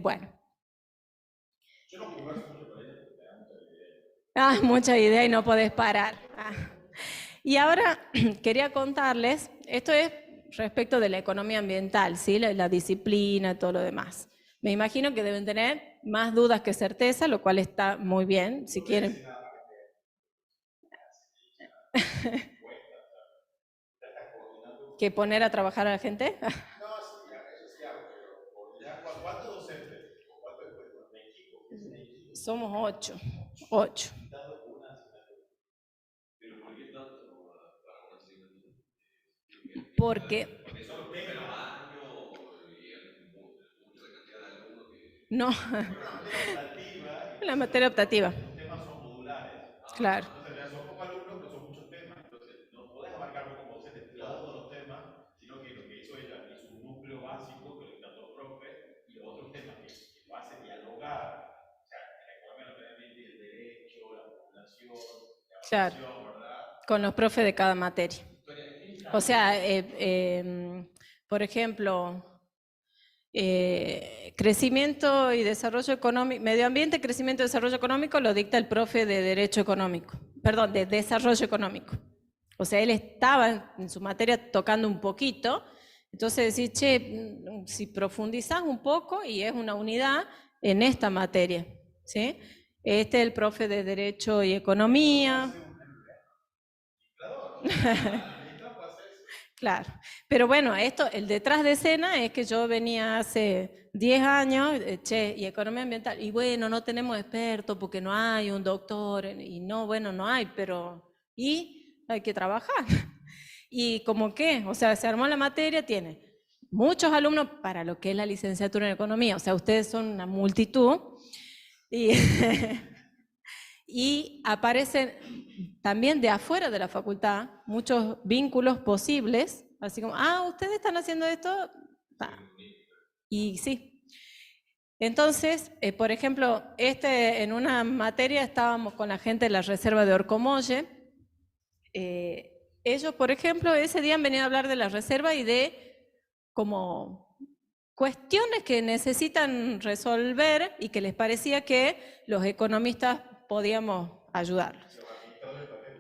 Bueno. Yo no converso mucho con ella porque te da mucha idea. Mucha idea y no podés parar. Y ahora quería contarles, esto es respecto de la economía ambiental, ¿sí? La disciplina, todo lo demás. Me imagino que deben tener más dudas que certeza, lo cual está muy bien, si quieren. ¿Que poner a trabajar a la gente? No, sí, eso sí hago, pero ¿cuántos docentes? Somos 8. ¿Pero por qué tanto para una asignatura? Porque son los primeros años y mucha cantidad de alumnos que... No. La materia optativa. Los temas son modulares. Claro. Entonces, son pocos alumnos, pero son muchos temas. Entonces, no podés abarcar como docente todos los temas, sino que lo que hizo ella hizo un núcleo básico que lo dictan los profes y los otros temas que lo hace dialogar. O sea, la economía no necesariamente el derecho, la población, la educación, ¿verdad? Con los profes de cada materia. O sea, por ejemplo, crecimiento y desarrollo económico, medio ambiente, crecimiento y desarrollo económico lo dicta el profe de derecho económico, perdón, de desarrollo económico. O sea, él estaba en su materia tocando un poquito, entonces decís, che, si profundizás un poco y es una unidad en esta materia, ¿sí? Este es el profe de derecho y economía. Claro, pero bueno, esto, el detrás de escena es que yo venía hace 10 años, y economía ambiental, y bueno, no tenemos expertos porque no hay un doctor, y no, bueno, no hay, pero, y hay que trabajar. Y como que, o sea, se armó la materia, tiene muchos alumnos para lo que es la licenciatura en economía, o sea, ustedes son una multitud, y, y aparecen también de afuera de la facultad muchos vínculos posibles, así como, ustedes están haciendo esto, y sí. Entonces, por ejemplo, en una materia estábamos con la gente de la reserva de Orcomolle. Ellos, por ejemplo, ese día han venido a hablar de la reserva y de como cuestiones que necesitan resolver y que les parecía que los economistas podíamos ayudarlos.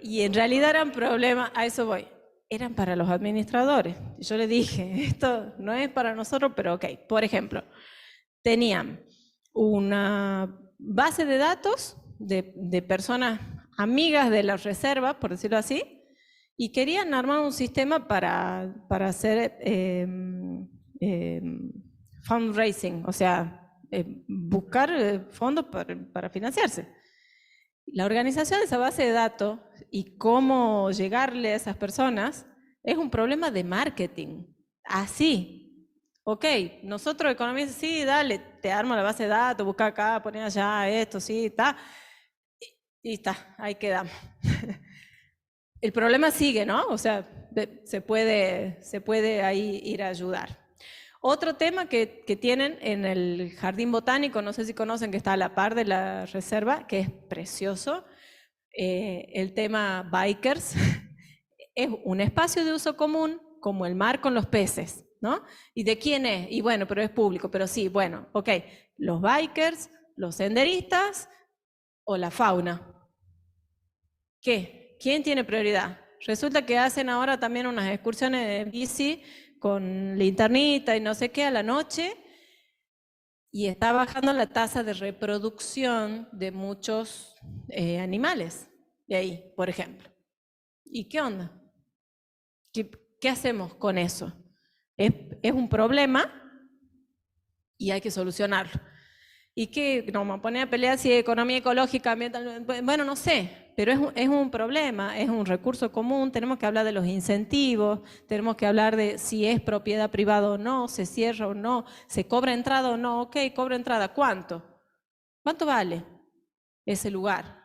Y en realidad eran problemas, a eso voy, eran para los administradores. Yo les dije, esto no es para nosotros, pero ok. Por ejemplo, tenían una base de datos de personas amigas de la reserva, por decirlo así, y querían armar un sistema para hacer fundraising, o sea, buscar fondos para financiarse. La organización de esa base de datos y cómo llegarle a esas personas es un problema de marketing. Así, ok, nosotros economistas, sí, dale, te armo la base de datos, busca acá, poné allá, esto, sí, está. Y está, ahí quedamos. El problema sigue, ¿no? O sea, se puede ahí ir a ayudar. Otro tema que tienen en el Jardín Botánico, no sé si conocen, que está a la par de la reserva, que es precioso, el tema bikers, es un espacio de uso común como el mar con los peces, ¿no? ¿Y de quién es? Y bueno, pero es público, pero sí, bueno, ok, los bikers, los senderistas o la fauna. ¿Qué? ¿Quién tiene prioridad? Resulta que hacen ahora también unas excursiones de bici con linternita y no sé qué a la noche, y está bajando la tasa de reproducción de muchos animales de ahí, por ejemplo. ¿Y qué onda? ¿Qué hacemos con eso? Es un problema y hay que solucionarlo. ¿Y qué? No me pone a pelear si economía ecológica, ambiental, bueno, no sé, pero es un problema, es un recurso común, tenemos que hablar de los incentivos, tenemos que hablar de si es propiedad privada o no, se cierra o no, se cobra entrada o no, ok, cobra entrada, ¿cuánto? ¿Cuánto vale ese lugar?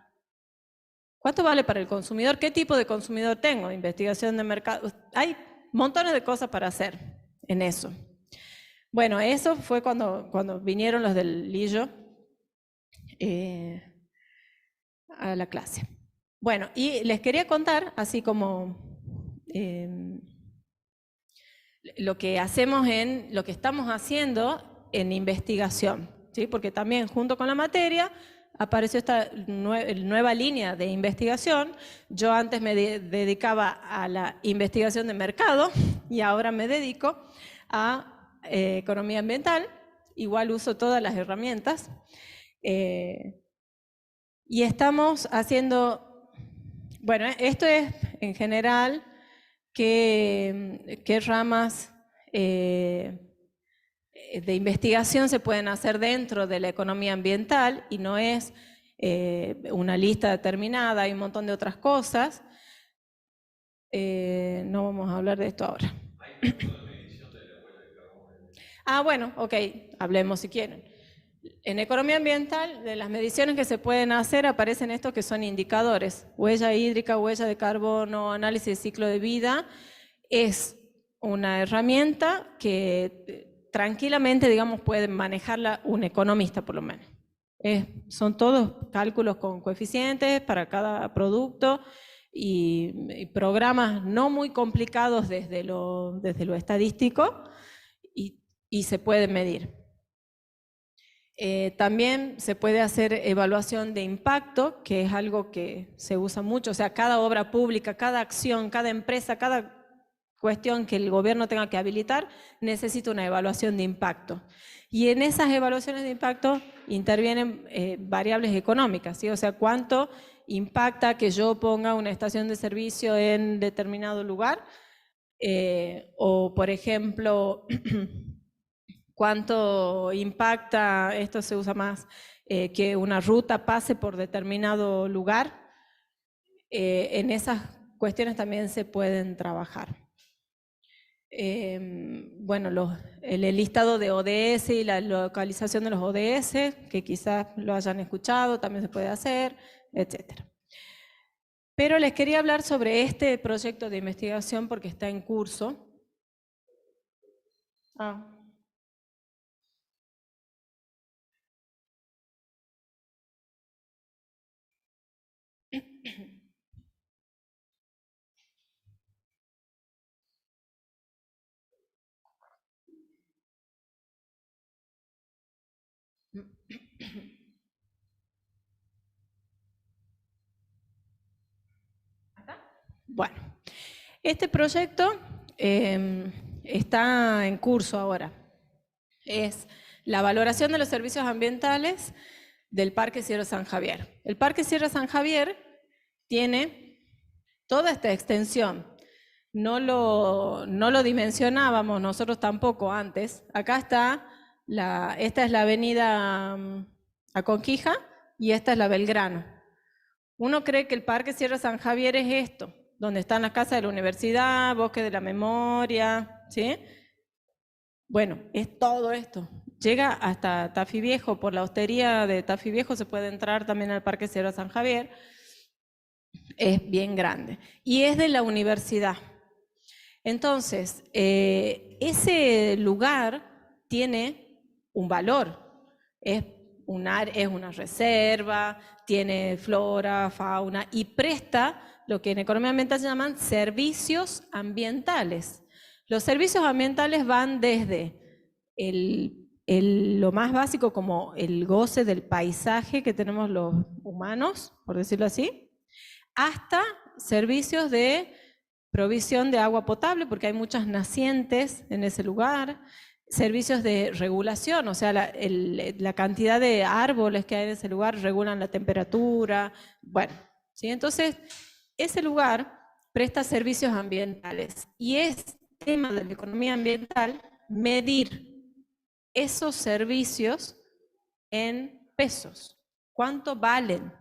¿Cuánto vale para el consumidor? ¿Qué tipo de consumidor tengo? Investigación de mercado. Hay montones de cosas para hacer en eso. Bueno, eso fue cuando vinieron los del Lillo a la clase. Bueno, y les quería contar, así como lo que estamos haciendo en investigación, ¿sí? Porque también junto con la materia apareció esta nueva línea de investigación. Yo antes me dedicaba a la investigación de mercado y ahora me dedico a economía ambiental. Igual uso todas las herramientas. Y estamos haciendo, bueno, esto es en general qué ramas de investigación se pueden hacer dentro de la economía ambiental, y no es una lista determinada, hay un montón de otras cosas. No vamos a hablar de esto ahora. Bueno, ok, hablemos si quieren. En economía ambiental, de las mediciones que se pueden hacer, aparecen estos que son indicadores. Huella hídrica, huella de carbono, análisis de ciclo de vida. Es una herramienta que tranquilamente, digamos, puede manejarla un economista por lo menos. Son todos cálculos con coeficientes para cada producto y programas no muy complicados desde lo estadístico, y se puede medir. También se puede hacer evaluación de impacto, que es algo que se usa mucho. O sea, cada obra pública, cada acción, cada empresa, cada cuestión que el gobierno tenga que habilitar, necesita una evaluación de impacto. Y en esas evaluaciones de impacto intervienen variables económicas, ¿sí? O sea, cuánto impacta que yo ponga una estación de servicio en determinado lugar, o por ejemplo, cuánto impacta, esto se usa más, que una ruta pase por determinado lugar. En esas cuestiones también se pueden trabajar. Bueno, el listado de ODS y la localización de los ODS, que quizás lo hayan escuchado, también se puede hacer, etc. Pero les quería hablar sobre este proyecto de investigación porque está en curso. Bueno, este proyecto está en curso ahora. Es la valoración de los servicios ambientales del Parque Sierra San Javier. El Parque Sierra San Javier tiene toda esta extensión. No lo dimensionábamos nosotros tampoco antes. Acá está, esta es la avenida Aconquija y esta es la Belgrano. Uno cree que el Parque Sierra San Javier es esto, donde están las casas de la universidad, Bosque de la Memoria, ¿sí? Bueno, es todo esto. Llega hasta Tafí Viejo. Por la hostería de Tafí Viejo se puede entrar también al Parque Sierra San Javier. Es bien grande. Y es de la universidad. Entonces, ese lugar tiene un valor. Es una reserva, tiene flora, fauna, y presta lo que en economía ambiental se llaman servicios ambientales. Los servicios ambientales van desde lo más básico, como el goce del paisaje que tenemos los humanos, por decirlo así, hasta servicios de provisión de agua potable, porque hay muchas nacientes en ese lugar, servicios de regulación, o sea, la cantidad de árboles que hay en ese lugar regulan la temperatura, bueno, ¿sí? Entonces, ese lugar presta servicios ambientales. Y es tema de la economía ambiental medir esos servicios en pesos. ¿Cuánto valen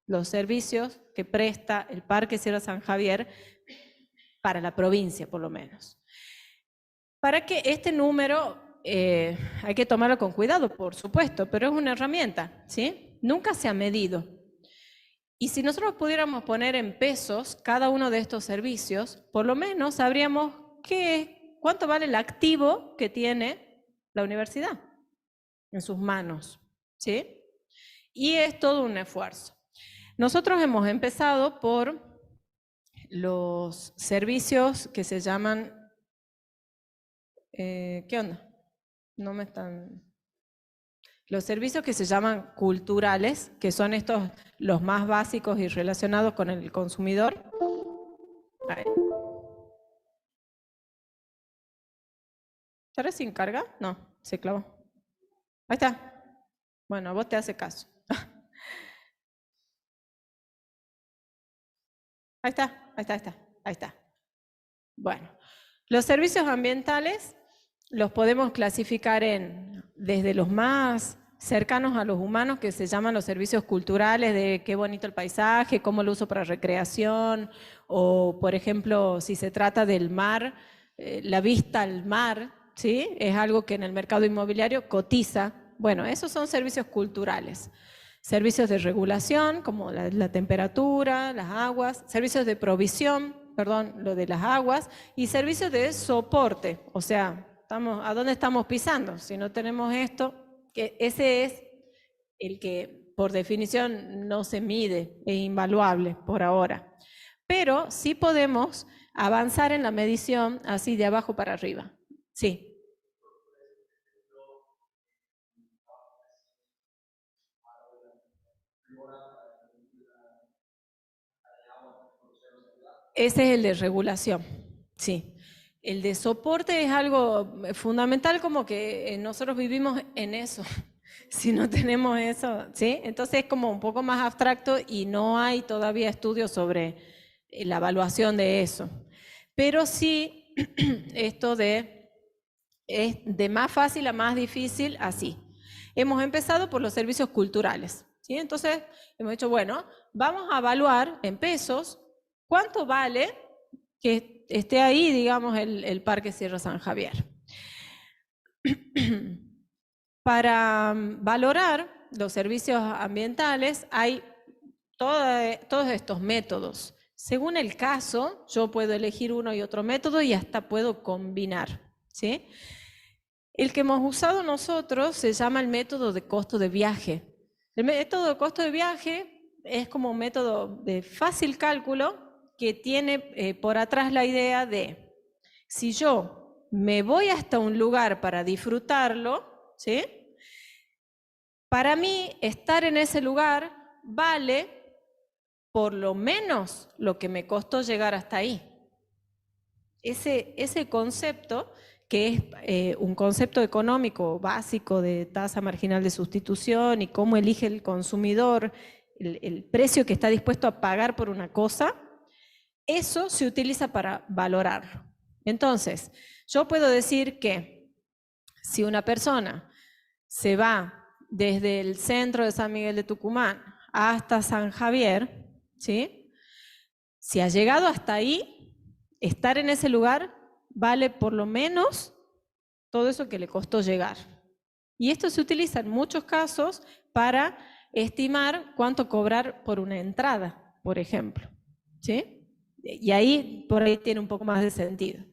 los servicios que presta el Parque Sierra San Javier para la provincia, por lo menos? Para que este número hay que tomarlo con cuidado, por supuesto, pero es una herramienta, ¿sí? Nunca se ha medido. Y si nosotros pudiéramos poner en pesos cada uno de estos servicios, por lo menos sabríamos cuánto vale el activo que tiene la universidad en sus manos, ¿sí? Y es todo un esfuerzo. Nosotros hemos empezado por los servicios que se llaman... ¿qué onda? No me están... Los servicios que se llaman culturales, que son estos los más básicos y relacionados con el consumidor. Ahí. ¿Estará sin carga? No, se clavó. Ahí está. Bueno, a vos te hace caso. Ahí está, ahí está, ahí está, ahí está. Bueno, los servicios ambientales los podemos clasificar desde los más cercanos a los humanos, que se llaman los servicios culturales, de qué bonito el paisaje, cómo lo uso para recreación, o por ejemplo, si se trata del mar, la vista al mar, ¿sí? Es algo que en el mercado inmobiliario cotiza. Bueno, esos son servicios culturales. Servicios de regulación, como la temperatura, las aguas, servicios de provisión, perdón, lo de las aguas, y servicios de soporte, o sea, ¿a dónde estamos pisando? Si no tenemos esto, que ese es el que por definición no se mide, es invaluable por ahora. Pero sí podemos avanzar en la medición así de abajo para arriba. Sí. Ese es el de regulación, sí. El de soporte es algo fundamental, como que nosotros vivimos en eso. Si no tenemos eso, ¿sí? Entonces es como un poco más abstracto y no hay todavía estudios sobre la evaluación de eso. Pero sí, esto es de más fácil a más difícil, así. Hemos empezado por los servicios culturales, ¿sí? Entonces hemos dicho, bueno, vamos a evaluar en pesos cuánto vale que esté ahí, digamos, el Parque Sierra San Javier. Para valorar los servicios ambientales hay todos estos métodos. Según el caso, yo puedo elegir uno y otro método y hasta puedo combinar, ¿sí? El que hemos usado nosotros se llama el método de costo de viaje. El método de costo de viaje es como un método de fácil cálculo que tiene por atrás la idea de, si yo me voy hasta un lugar para disfrutarlo, ¿sí? Para mí, estar en ese lugar vale por lo menos lo que me costó llegar hasta ahí. Ese concepto, que es un concepto económico básico de tasa marginal de sustitución y cómo elige el consumidor el precio que está dispuesto a pagar por una cosa, eso se utiliza para valorarlo. Entonces, yo puedo decir que si una persona se va desde el centro de San Miguel de Tucumán hasta San Javier, ¿sí? Si ha llegado hasta ahí, estar en ese lugar vale por lo menos todo eso que le costó llegar. Y esto se utiliza en muchos casos para estimar cuánto cobrar por una entrada, por ejemplo, ¿sí? Y ahí, por ahí tiene un poco más de sentido.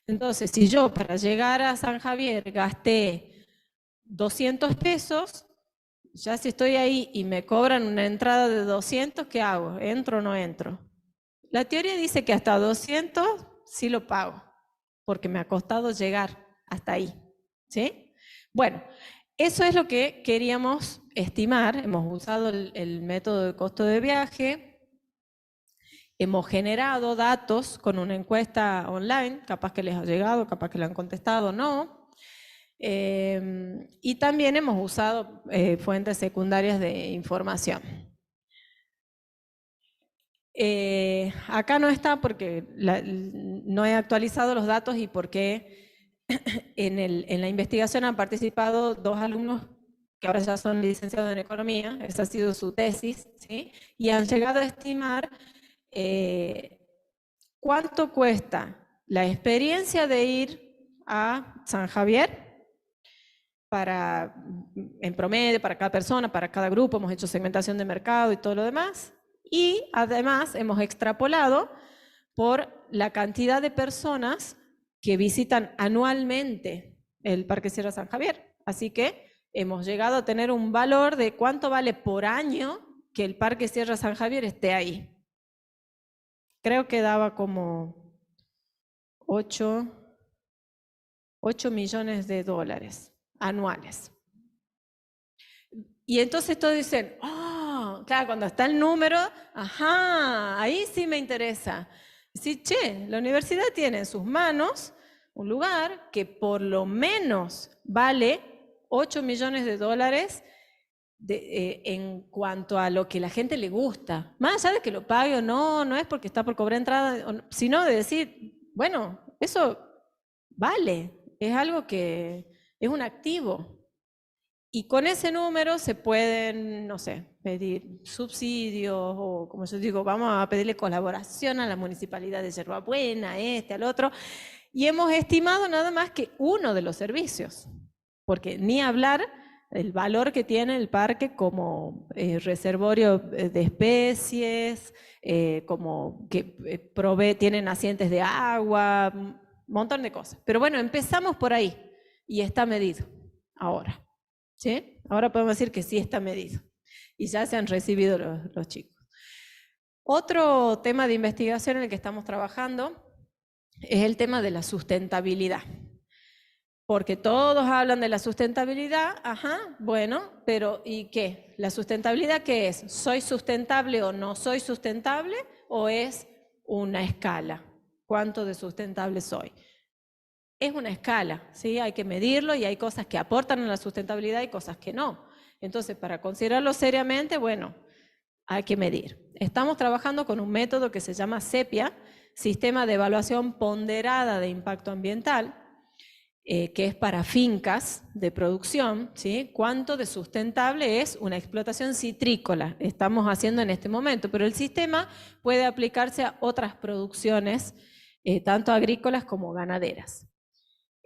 Entonces, si yo para llegar a San Javier gasté 200 pesos, ya si estoy ahí y me cobran una entrada de 200, ¿qué hago? ¿Entro o no entro? La teoría dice que hasta 200 sí lo pago, porque me ha costado llegar hasta ahí, ¿sí? Bueno, eso es lo que queríamos estimar. Hemos usado el método de costo de viaje. Hemos generado datos con una encuesta online, capaz que les ha llegado, capaz que le han contestado, no. Y también hemos usado fuentes secundarias de información. Acá no está porque no he actualizado los datos y porque en la investigación han participado 2 alumnos que ahora ya son licenciados en economía, esa ha sido su tesis, ¿sí? Y han llegado a estimar cuánto cuesta la experiencia de ir a San Javier en promedio, para cada persona, para cada grupo, hemos hecho segmentación de mercado y todo lo demás, y además hemos extrapolado por la cantidad de personas que visitan anualmente el Parque Sierra San Javier. Así que hemos llegado a tener un valor de cuánto vale por año que el Parque Sierra San Javier esté ahí. Creo que daba como 8 millones de dólares anuales. Y entonces todos dicen, oh, claro, cuando está el número, ajá, ahí sí me interesa. Decir, che, la universidad tiene en sus manos un lugar que por lo menos vale 8 millones de dólares en cuanto a lo que la gente le gusta. Más allá de que lo pague o no, no es porque está por cobrar entrada, sino de decir, bueno, eso vale, es algo que es un activo. Y con ese número se pueden, no sé, pedir subsidios o, como yo digo, vamos a pedirle colaboración a la municipalidad de Yerbabuena, al otro. Y hemos estimado nada más que uno de los servicios, porque ni hablar el valor que tiene el parque como reservorio de especies, como que tiene nacientes de agua, un montón de cosas. Pero bueno, empezamos por ahí y está medido ahora. ¿Sí? Ahora podemos decir que sí está medido y ya se han recibido los chicos. Otro tema de investigación en el que estamos trabajando es el tema de la sustentabilidad. Porque todos hablan de la sustentabilidad, ajá, bueno, pero ¿y qué? ¿La sustentabilidad qué es? ¿Soy sustentable o no soy sustentable? ¿O es una escala? ¿Cuánto de sustentable soy? Es una escala, ¿sí? Hay que medirlo y hay cosas que aportan a la sustentabilidad y cosas que no. Entonces, para considerarlo seriamente, bueno, hay que medir. Estamos trabajando con un método que se llama SEPIA, Sistema de Evaluación Ponderada de Impacto Ambiental, que es para fincas de producción, ¿sí? ¿Cuánto de sustentable es una explotación citrícola? Estamos haciendo en este momento, pero el sistema puede aplicarse a otras producciones, tanto agrícolas como ganaderas.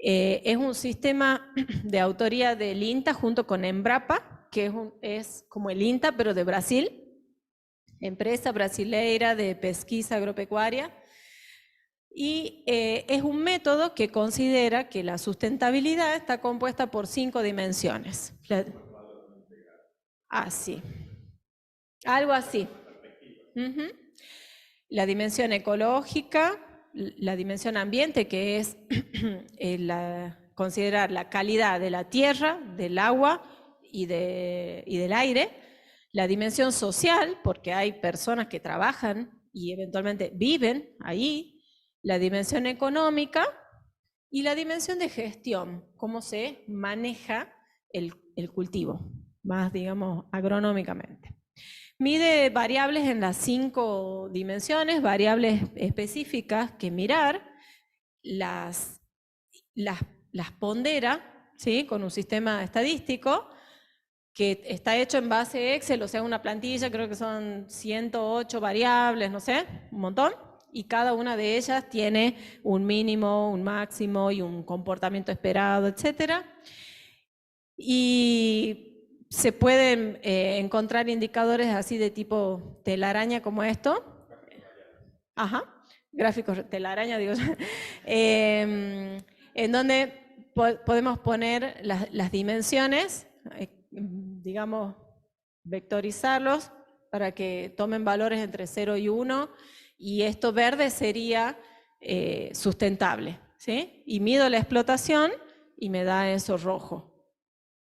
Es un sistema de autoría del INTA junto con Embrapa, que es como el INTA, pero de Brasil, empresa brasileira de pesquisa agropecuaria, y es un método que considera que la sustentabilidad está compuesta por 5 dimensiones. Así. Algo así. La dimensión ecológica, la dimensión ambiente, que es considerar la calidad de la tierra, del agua y del aire. La dimensión social, porque hay personas que trabajan y eventualmente viven ahí. La dimensión económica y la dimensión de gestión, cómo se maneja el cultivo, más digamos agronómicamente. Mide variables en las 5 dimensiones, variables específicas que mirar, las pondera, ¿sí? Con un sistema estadístico que está hecho en base Excel, o sea, una plantilla, creo que son 108 variables, no sé, un montón, y cada una de ellas tiene un mínimo, un máximo y un comportamiento esperado, etcétera. Y se pueden encontrar indicadores así de tipo telaraña como esto. Ajá, gráficos telaraña, digo yo. En donde podemos poner las dimensiones, digamos, vectorizarlos para que tomen valores entre 0 y 1, y esto verde sería sustentable, ¿sí? Y mido la explotación y me da eso rojo.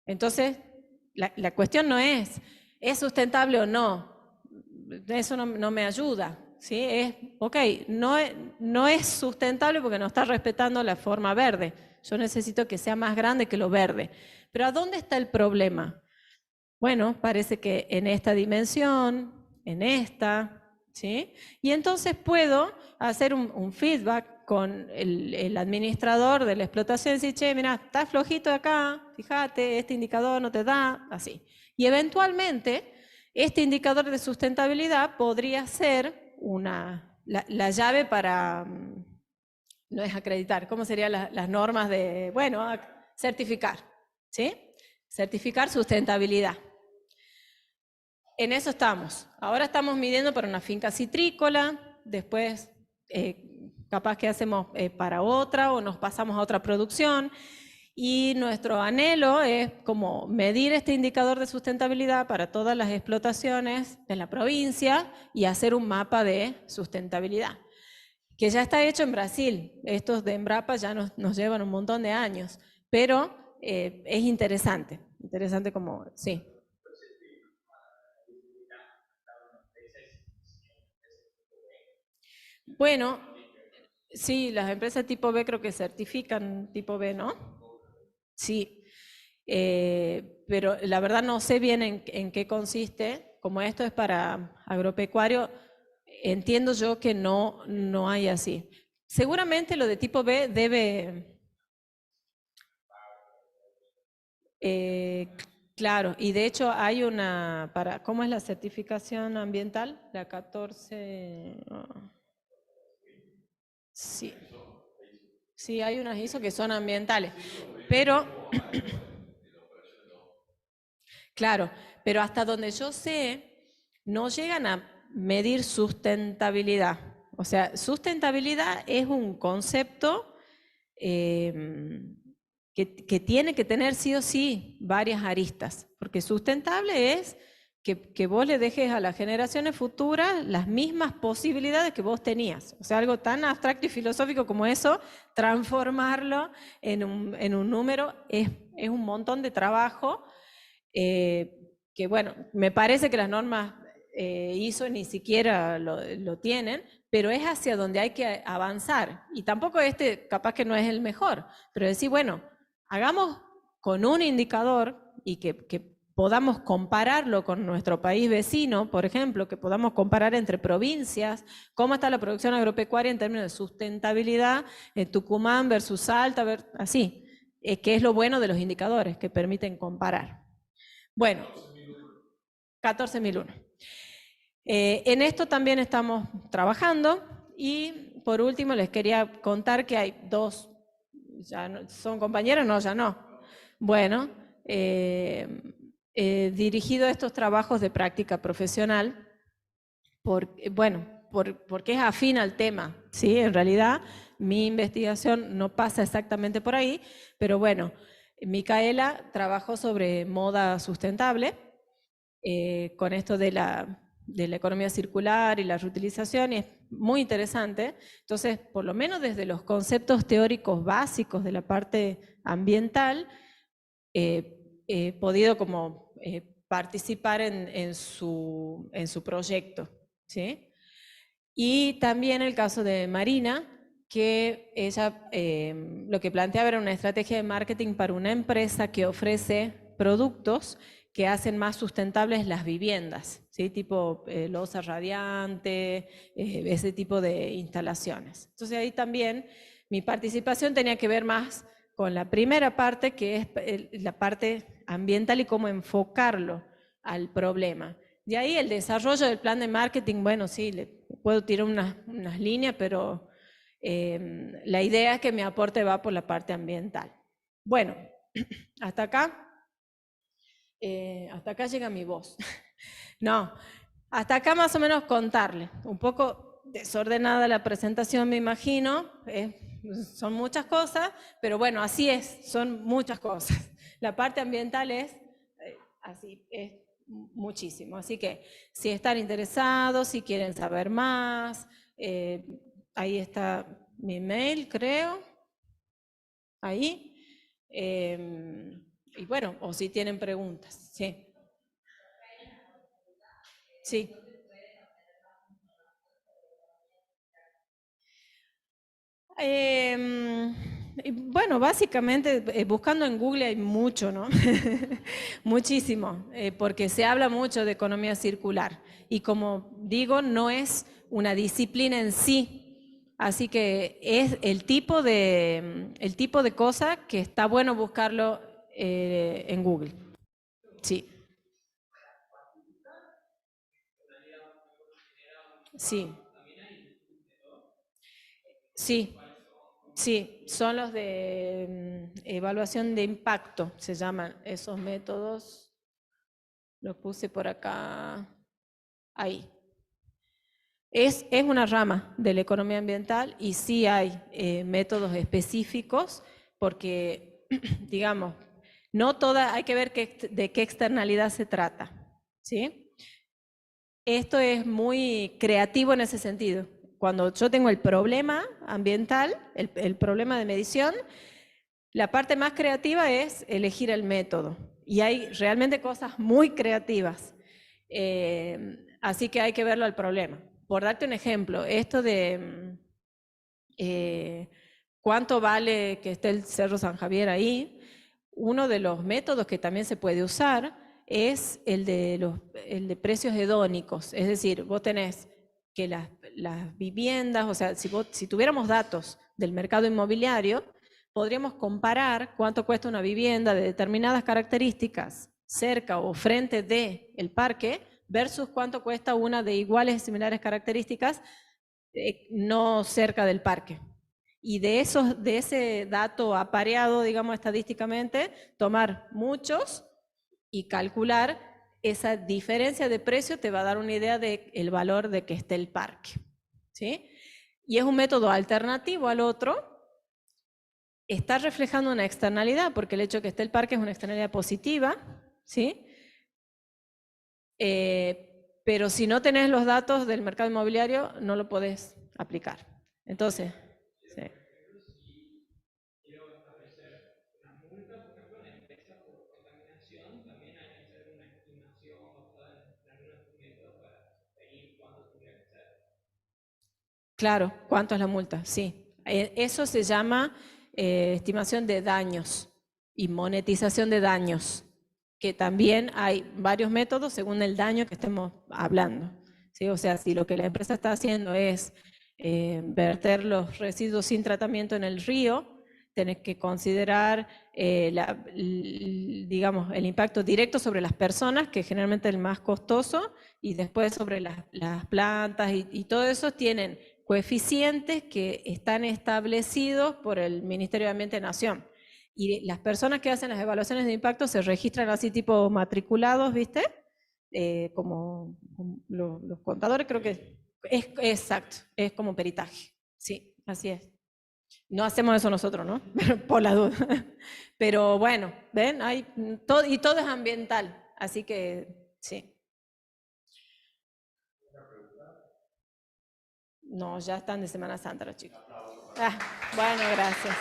Entonces, la cuestión no ¿es sustentable o no? Eso no me ayuda, ¿sí? Es, ok, no es sustentable porque no está respetando la forma verde. Yo necesito que sea más grande que lo verde. Pero ¿a dónde está el problema? Bueno, parece que en esta dimensión, en esta, ¿sí? Y entonces puedo hacer un feedback con el administrador de la explotación y decir, che, mira, está flojito de acá, fíjate, este indicador no te da, así. Y eventualmente, este indicador de sustentabilidad podría ser la llave para, no es acreditar, ¿cómo serían las normas de, bueno, certificar, ¿sí? Certificar sustentabilidad. En eso estamos. Ahora estamos midiendo para una finca citrícola, después capaz que hacemos para otra o nos pasamos a otra producción. Y nuestro anhelo es como medir este indicador de sustentabilidad para todas las explotaciones de la provincia y hacer un mapa de sustentabilidad, que ya está hecho en Brasil. Estos de Embrapa ya nos llevan un montón de años, pero es interesante como, sí. Bueno, sí, las empresas tipo B creo que certifican tipo B, ¿no? Sí, pero la verdad no sé bien en qué consiste. Como esto es para agropecuario, entiendo yo que no hay así. Seguramente lo de tipo B debe, eh, claro, y de hecho hay ¿cómo es la certificación ambiental? La 14, sí. Sí, hay unas ISO que son ambientales, pero, claro, pero hasta donde yo sé, no llegan a medir sustentabilidad. O sea, sustentabilidad es un concepto que tiene que tener sí o sí varias aristas, porque sustentable es que vos le dejes a las generaciones futuras las mismas posibilidades que vos tenías. O sea, algo tan abstracto y filosófico como eso, transformarlo en un número es un montón de trabajo que, bueno, me parece que las normas ISO ni siquiera lo tienen, pero es hacia donde hay que avanzar. Y tampoco este capaz que no es el mejor, pero decir, bueno, hagamos con un indicador y que podamos compararlo con nuestro país vecino, por ejemplo, que podamos comparar entre provincias, cómo está la producción agropecuaria en términos de sustentabilidad, Tucumán versus Salta, así, que es lo bueno de los indicadores, que permiten comparar. Bueno, 14.001. En esto también estamos trabajando y por último les quería contar que hay dos, ya no, ¿son compañeros? No, ya no. Bueno, dirigido a estos trabajos de práctica profesional, porque es afín al tema, ¿sí? En realidad mi investigación no pasa exactamente por ahí, pero bueno, Micaela trabajó sobre moda sustentable, con esto de la economía circular y la reutilización, y es muy interesante. Entonces, por lo menos desde los conceptos teóricos básicos de la parte ambiental, he podido como participar en su proyecto, ¿sí? Y también el caso de Marina, que ella lo que planteaba era una estrategia de marketing para una empresa que ofrece productos que hacen más sustentables las viviendas, ¿sí? Tipo losa radiante, ese tipo de instalaciones. Entonces ahí también mi participación tenía que ver más con la primera parte, que es la parte ambiental y cómo enfocarlo al problema. De ahí el desarrollo del plan de marketing, bueno, sí, le puedo tirar unas líneas, pero la idea es que mi aporte va por la parte ambiental. Bueno, hasta acá llega mi voz. No, hasta acá más o menos contarle. Un poco desordenada la presentación, me imagino. Son muchas cosas, pero bueno, así es, son muchas cosas. La parte ambiental es así, es muchísimo. Así que si están interesados, si quieren saber más, ahí está mi mail, creo. Ahí. Y bueno, o si tienen preguntas. Sí. Sí. Y bueno, básicamente buscando en Google hay mucho, ¿no? Muchísimo, porque se habla mucho de economía circular y como digo, no es una disciplina en sí, así que es el tipo de cosa que está bueno buscarlo en Google. Sí, sí, sí. Sí, son los de evaluación de impacto, se llaman esos métodos. Los puse por acá, ahí. Es una rama de la economía ambiental y sí hay métodos específicos porque, digamos, no toda, hay que ver de qué externalidad se trata, ¿sí? Esto es muy creativo en ese sentido. Cuando yo tengo el problema ambiental, el problema de medición, la parte más creativa es elegir el método. Y hay realmente cosas muy creativas. Así que hay que verlo al problema. Por darte un ejemplo, esto de cuánto vale que esté el Cerro San Javier ahí, uno de los métodos que también se puede usar es el de precios hedónicos. Es decir, vos tenés que las viviendas, o sea, si tuviéramos datos del mercado inmobiliario, podríamos comparar cuánto cuesta una vivienda de determinadas características cerca o frente del parque versus cuánto cuesta una de iguales y similares características no cerca del parque. Y de ese dato apareado, digamos, estadísticamente, tomar muchos y calcular esa diferencia de precio te va a dar una idea del valor de que esté el parque. ¿Sí? Y es un método alternativo al otro. Está reflejando una externalidad, porque el hecho de que esté el parque es una externalidad positiva, ¿sí? Pero si no tenés los datos del mercado inmobiliario, no lo podés aplicar. Entonces, sí. Claro, ¿cuánto es la multa? Sí. Eso se llama estimación de daños y monetización de daños, que también hay varios métodos según el daño que estemos hablando. ¿Sí? O sea, si lo que la empresa está haciendo es verter los residuos sin tratamiento en el río, tenés que considerar, digamos, el impacto directo sobre las personas, que generalmente es el más costoso, y después sobre las plantas y todo eso tienen coeficientes que están establecidos por el Ministerio de Ambiente de Nación. Y las personas que hacen las evaluaciones de impacto se registran así tipo matriculados, ¿viste? Como los contadores, creo que es exacto, es como peritaje. Sí, así es. No hacemos eso nosotros, ¿no? Por la duda. Pero bueno, ¿ven? Hay todo, y todo es ambiental, así que sí. No, ya están de Semana Santa los chicos. Ah, bueno, gracias.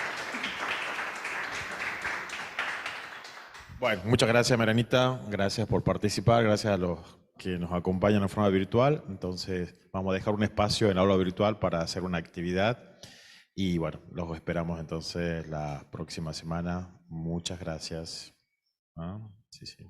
Bueno, muchas gracias, Marianita. Gracias por participar. Gracias a los que nos acompañan de forma virtual. Entonces, vamos a dejar un espacio en la aula virtual para hacer una actividad. Y bueno, los esperamos entonces la próxima semana. Muchas gracias. ¿Ah? Sí, sí.